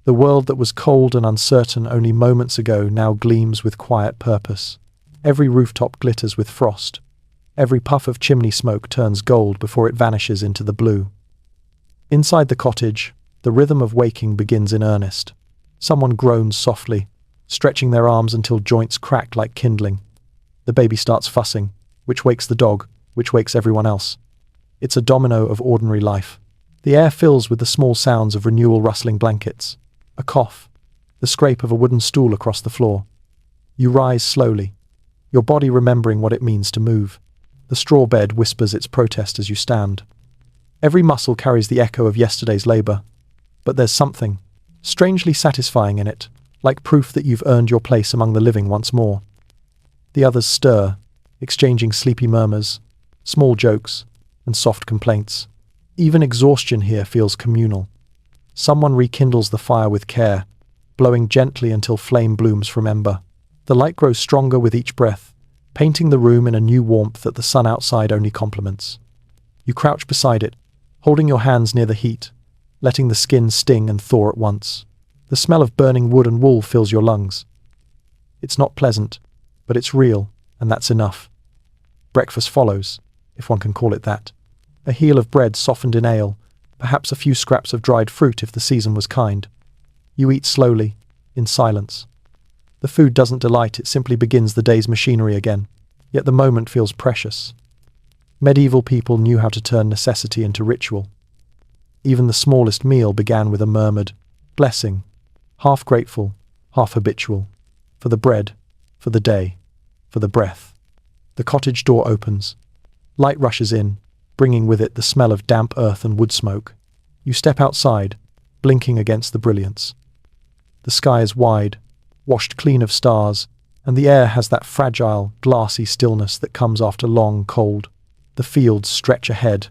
The world that was cold and uncertain only moments ago now gleams with quiet purpose. Every rooftop glitters with frost. Every puff of chimney smoke turns gold before it vanishes into the blue. Inside the cottage, the rhythm of waking begins in earnest. Someone groans softly, stretching their arms until joints crack like kindling. The baby starts fussing, which wakes the dog, which wakes everyone else. It's a domino of ordinary life. The air fills with the small sounds of renewal rustling blankets. A cough, the scrape of a wooden stool across the floor. You rise slowly, your body remembering what it means to move. The straw bed whispers its protest as you stand. Every muscle carries the echo of yesterday's labor, but there's something strangely satisfying in it, like proof that you've earned your place among the living once more. The others stir, exchanging sleepy murmurs, small jokes, and soft complaints. Even exhaustion here feels communal. Someone rekindles the fire with care, blowing gently until flame blooms from ember. The light grows stronger with each breath, painting the room in a new warmth that the sun outside only complements. You crouch beside it, holding your hands near the heat, letting the skin sting and thaw at once. The smell of burning wood and wool fills your lungs. It's not pleasant, but it's real, and that's enough. Breakfast follows, if one can call it that. A heel of bread softened in ale, perhaps a few scraps of dried fruit if the season was kind. You eat slowly, in silence. The food doesn't delight, it simply begins the day's machinery again. Yet the moment feels precious. Medieval people knew how to turn necessity into ritual. Even the smallest meal began with a murmured blessing, half grateful, half habitual, for the bread, for the day, for the breath. The cottage door opens. Light rushes in, bringing with it the smell of damp earth and wood smoke. You step outside, blinking against the brilliance. The sky is wide, washed clean of stars, and the air has that fragile, glassy stillness that comes after long cold. The fields stretch ahead,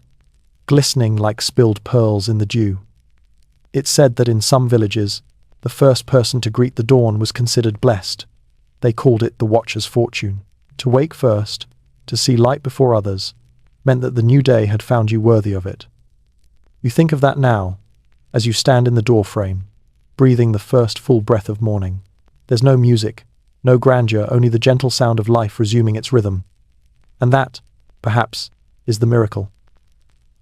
glistening like spilled pearls in the dew. It's said that in some villages, the first person to greet the dawn was considered blessed. They called it the watcher's fortune. To wake first, to see light before others, meant that the new day had found you worthy of it. You think of that now, as you stand in the doorframe, breathing the first full breath of morning. There's no music, no grandeur, only the gentle sound of life resuming its rhythm. And that, perhaps, is the miracle.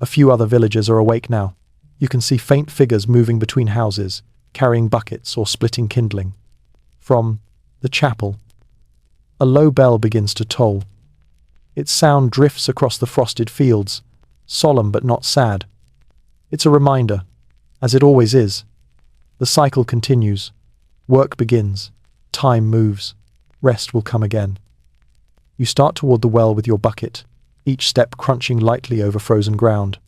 A few other villagers are awake now. You can see faint figures moving between houses, carrying buckets or splitting kindling. From the chapel, a low bell begins to toll. Its sound drifts across the frosted fields, solemn but not sad. It's a reminder, as it always is. The cycle continues. Work begins. Time moves. Rest will come again. You start toward the well with your bucket, each step crunching lightly over frozen ground.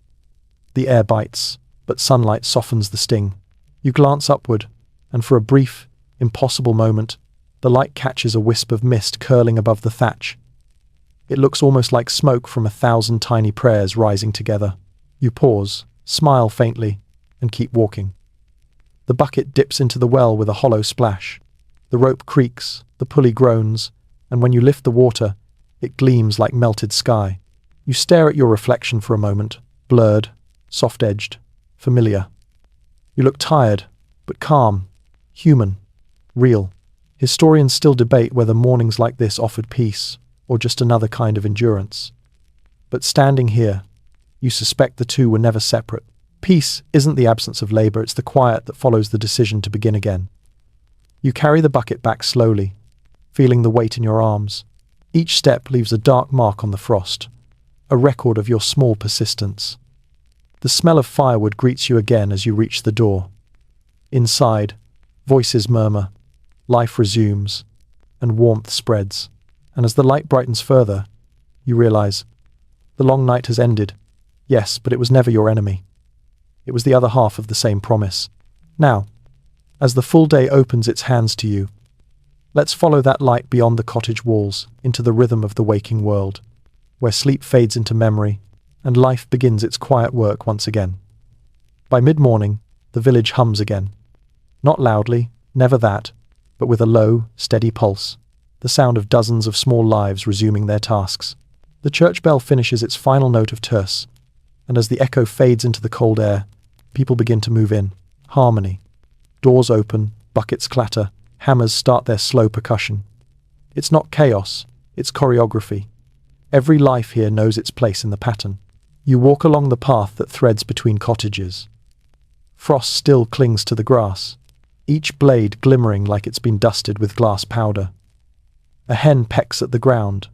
The air bites, but sunlight softens the sting. You glance upward, and for a brief, impossible moment, the light catches a wisp of mist curling above the thatch. It looks almost like smoke from 1,000 tiny prayers rising together. You pause, smile faintly, and keep walking. The bucket dips into the well with a hollow splash. The rope creaks, the pulley groans, and when you lift the water, it gleams like melted sky. You stare at your reflection for a moment, blurred, soft-edged, familiar. You look tired, but calm, human, real. Historians still debate whether mornings like this offered peace, or just another kind of endurance. But standing here, you suspect the two were never separate. Peace isn't the absence of labor, it's the quiet that follows the decision to begin again. You carry the bucket back slowly, feeling the weight in your arms. Each step leaves a dark mark on the frost, a record of your small persistence. The smell of firewood greets you again as you reach the door. Inside, voices murmur, life resumes, and warmth spreads. And as the light brightens further, you realize The long night has ended. Yes, but it was never your enemy. It was the other half of the same promise. Now, as the full day opens its hands to you, let's follow that light beyond the cottage walls into the rhythm of the waking world, where sleep fades into memory and life begins its quiet work once again. By mid-morning, the village hums again. Not loudly, never that, but with a low, steady pulse, the sound of dozens of small lives resuming their tasks. The church bell finishes its final note of terce, and as the echo fades into the cold air, people begin to move in. Harmony. Doors open, buckets clatter, hammers start their slow percussion. It's not chaos, it's choreography. Every life here knows its place in the pattern. You walk along the path that threads between cottages. Frost still clings to the grass, each blade glimmering like it's been dusted with glass powder. A hen pecks at the ground,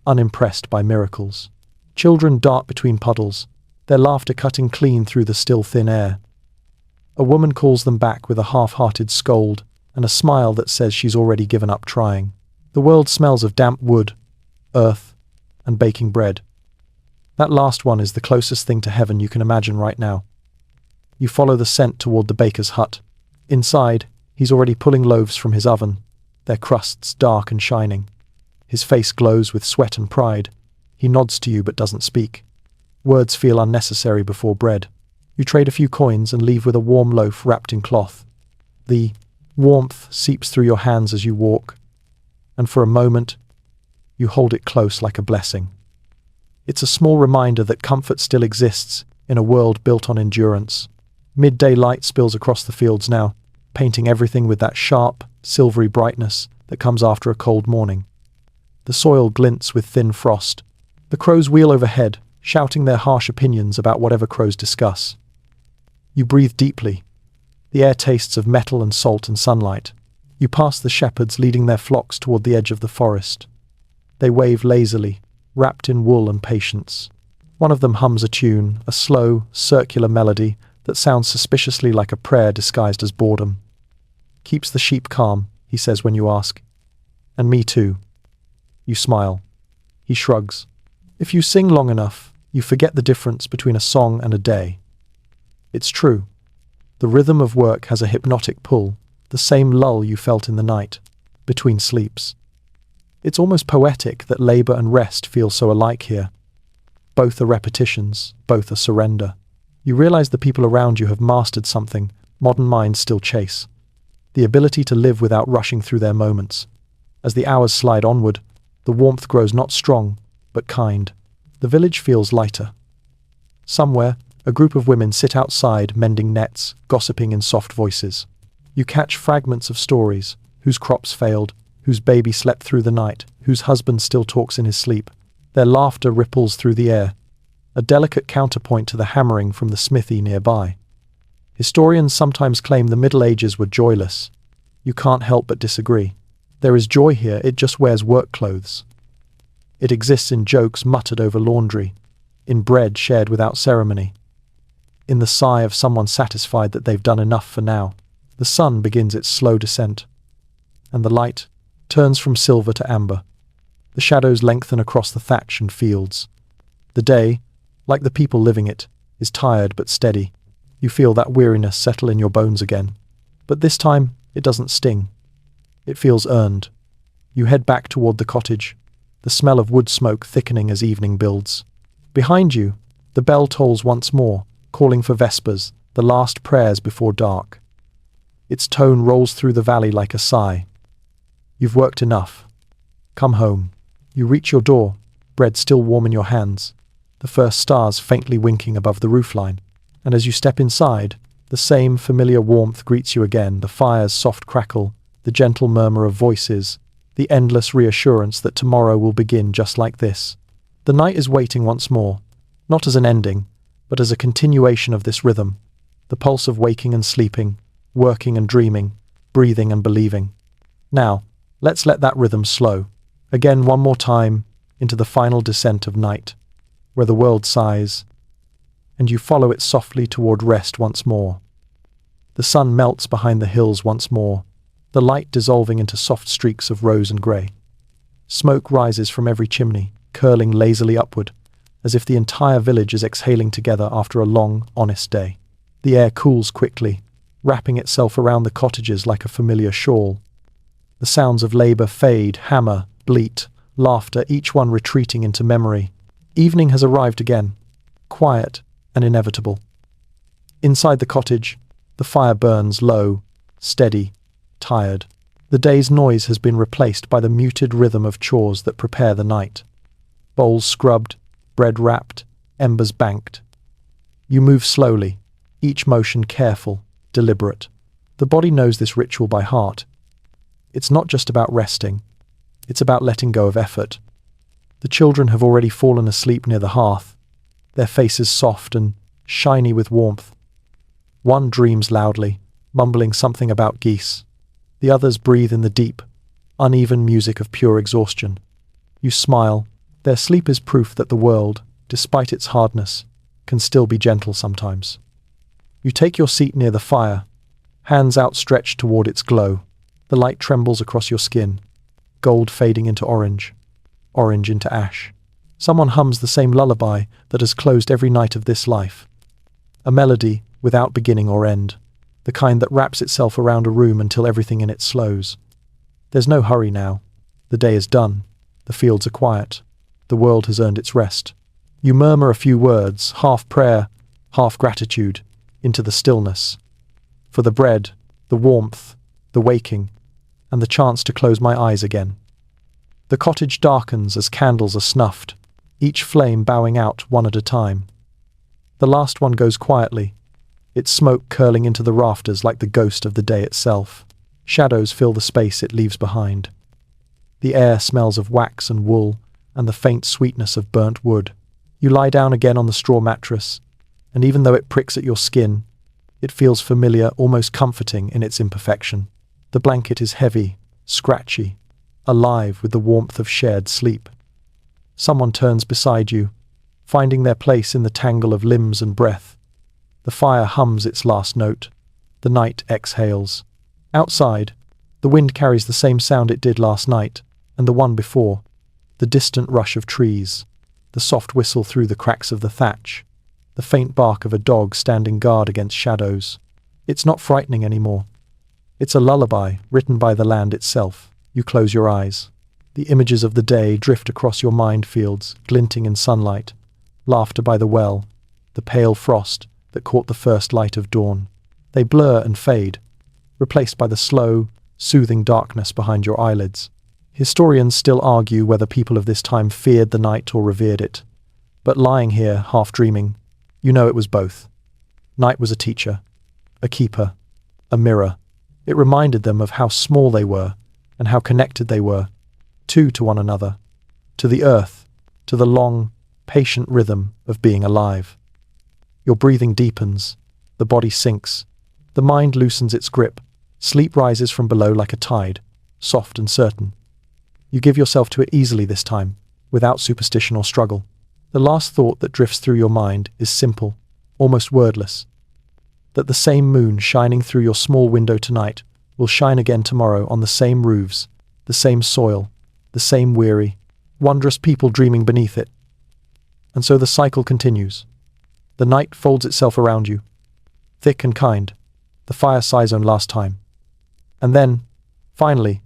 unimpressed by miracles. Children dart between puddles, their laughter cutting clean through the still thin air. A woman calls them back with a half-hearted scold and a smile that says she's already given up trying. The world smells of damp wood, earth, and baking bread. That last one is the closest thing to heaven you can imagine right now. You follow the scent toward the baker's hut. Inside, he's already pulling loaves from his oven, their crusts dark and shining. His face glows with sweat and pride. He nods to you but doesn't speak. Words feel unnecessary before bread. You trade a few coins and leave with a warm loaf wrapped in cloth. The warmth seeps through your hands as you walk, and for a moment, you hold it close like a blessing. It's a small reminder that comfort still exists in a world built on endurance. Midday light spills across the fields now, painting everything with that sharp, silvery brightness that comes after a cold morning. The soil glints with thin frost. The crows wheel overhead, shouting their harsh opinions about whatever crows discuss. You breathe deeply. The air tastes of metal and salt and sunlight. You pass the shepherds leading their flocks toward the edge of the forest. They wave lazily, wrapped in wool and patience. One of them hums a tune, a slow, circular melody that sounds suspiciously like a prayer disguised as boredom. Keeps the sheep calm, he says when you ask. And me too. You smile. He shrugs. If you sing long enough, you forget the difference between a song and a day. It's true. The rhythm of work has a hypnotic pull, the same lull you felt in the night, between sleeps. It's almost poetic that labor and rest feel so alike here. Both are repetitions, both are surrender. You realize the people around you have mastered something modern minds still chase. The ability to live without rushing through their moments. As the hours slide onward, the warmth grows not strong, but kind. The village feels lighter. Somewhere, a group of women sit outside mending nets, gossiping in soft voices. You catch fragments of stories, whose crops failed, whose baby slept through the night, whose husband still talks in his sleep. Their laughter ripples through the air, a delicate counterpoint to the hammering from the smithy nearby. Historians sometimes claim the Middle Ages were joyless. You can't help but disagree. There is joy here, it just wears work clothes. It exists in jokes muttered over laundry, in bread shared without ceremony, in the sigh of someone satisfied that they've done enough for now. The sun begins its slow descent, and the light turns from silver to amber. The shadows lengthen across the thatch and fields. The day, like the people living it, is tired but steady. You feel that weariness settle in your bones again. But this time, it doesn't sting. It feels earned. You head back toward the cottage, the smell of wood smoke thickening as evening builds. Behind you, the bell tolls once more, calling for vespers, the last prayers before dark. Its tone rolls through the valley like a sigh. You've worked enough. Come home. You reach your door, bread still warm in your hands, the first stars faintly winking above the roofline. And as you step inside, the same familiar warmth greets you again, the fire's soft crackle, the gentle murmur of voices, the endless reassurance that tomorrow will begin just like this. The night is waiting once more, not as an ending, but as a continuation of this rhythm, the pulse of waking and sleeping, working and dreaming, breathing and believing. Now, let's let that rhythm slow. Again, one more time, into the final descent of night, where the world sighs, and you follow it softly toward rest once more. The sun melts behind the hills once more, the light dissolving into soft streaks of rose and grey. Smoke rises from every chimney, curling lazily upward, as if the entire village is exhaling together after a long, honest day. The air cools quickly, wrapping itself around the cottages like a familiar shawl. The sounds of labor fade, hammer, bleat, laughter, each one retreating into memory. Evening has arrived again, quiet and inevitable. Inside the cottage, the fire burns low, steady, tired. The day's noise has been replaced by the muted rhythm of chores that prepare the night. Bowls scrubbed, bread wrapped, embers banked. You move slowly, each motion careful, deliberate. The body knows this ritual by heart. It's not just about resting. It's about letting go of effort. The children have already fallen asleep near the hearth, their faces soft and shiny with warmth. One dreams loudly, mumbling something about geese. The others breathe in the deep, uneven music of pure exhaustion. You smile. Their sleep is proof that the world, despite its hardness, can still be gentle sometimes. You take your seat near the fire, hands outstretched toward its glow. The light trembles across your skin, gold fading into orange, orange into ash. Someone hums the same lullaby that has closed every night of this life. A melody without beginning or end, the kind that wraps itself around a room until everything in it slows. There's no hurry now. The day is done. The fields are quiet. The world has earned its rest. You murmur a few words, half prayer, half gratitude, into the stillness. For the bread, the warmth, the waking, and the chance to close my eyes again. The cottage darkens as candles are snuffed, each flame bowing out one at a time. The last one goes quietly, its smoke curling into the rafters like the ghost of the day itself. Shadows fill the space it leaves behind. The air smells of wax and wool and the faint sweetness of burnt wood. You lie down again on the straw mattress, and even though it pricks at your skin, it feels familiar, almost comforting in its imperfection. The blanket is heavy, scratchy, alive with the warmth of shared sleep. Someone turns beside you, finding their place in the tangle of limbs and breath. The fire hums its last note. The night exhales. Outside, the wind carries the same sound it did last night, and the one before. The distant rush of trees, the soft whistle through the cracks of the thatch, the faint bark of a dog standing guard against shadows. It's not frightening anymore. It's a lullaby written by the land itself. You close your eyes. The images of the day drift across your mind fields, glinting in sunlight. Laughter by the well, the pale frost that caught the first light of dawn. They blur and fade, replaced by the slow, soothing darkness behind your eyelids. Historians still argue whether people of this time feared the night or revered it. But lying here, half dreaming, you know it was both. Night was a teacher, a keeper, a mirror. It reminded them of how small they were and how connected they were, to one another, to the earth, to the long, patient rhythm of being alive. Your breathing deepens, the body sinks, the mind loosens its grip, sleep rises from below like a tide, soft and certain. You give yourself to it easily this time, without superstition or struggle. The last thought that drifts through your mind is simple, almost wordless. That the same moon shining through your small window tonight will shine again tomorrow on the same roofs, the same soil, the same weary, wondrous people dreaming beneath it. And so the cycle continues. The night folds itself around you, thick and kind, the fire sighs on last time. And then, finally,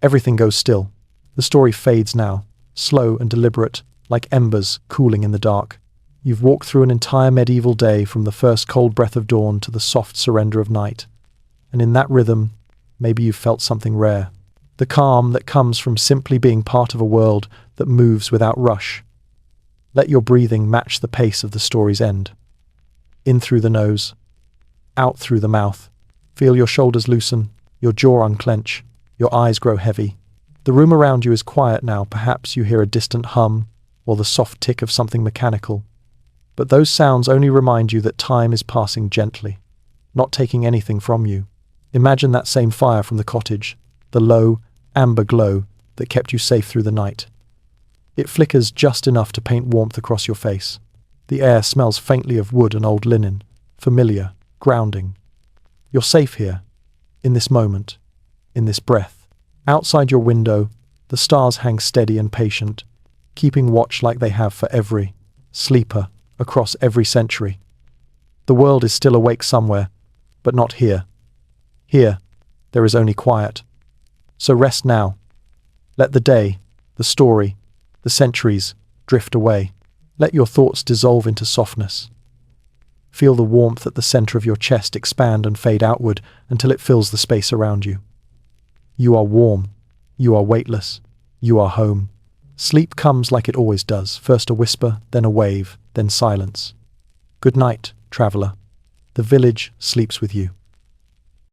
everything goes still. The story fades now, slow and deliberate, like embers cooling in the dark. You've walked through an entire medieval day from the first cold breath of dawn to the soft surrender of night. And in that rhythm, maybe you've felt something rare. The calm that comes from simply being part of a world that moves without rush. Let your breathing match the pace of the story's end. In through the nose, out through the mouth. Feel your shoulders loosen, your jaw unclench, your eyes grow heavy. The room around you is quiet now. Perhaps you hear a distant hum or the soft tick of something mechanical. But those sounds only remind you that time is passing gently, not taking anything from you. Imagine that same fire from the cottage, the low, amber glow that kept you safe through the night. It flickers just enough to paint warmth across your face. The air smells faintly of wood and old linen, familiar, grounding. You're safe here, in this moment, in this breath. Outside your window, the stars hang steady and patient, keeping watch like they have for every sleeper, across every century. The world is still awake somewhere, but not here. Here, there is only quiet. So rest now. Let the day, the story, the centuries drift away. Let your thoughts dissolve into softness. Feel the warmth at the center of your chest expand and fade outward until it fills the space around you. You are warm. You are weightless. You are home. Sleep comes like it always does, first a whisper, then a wave, then silence. Good night, traveler. The village sleeps with you.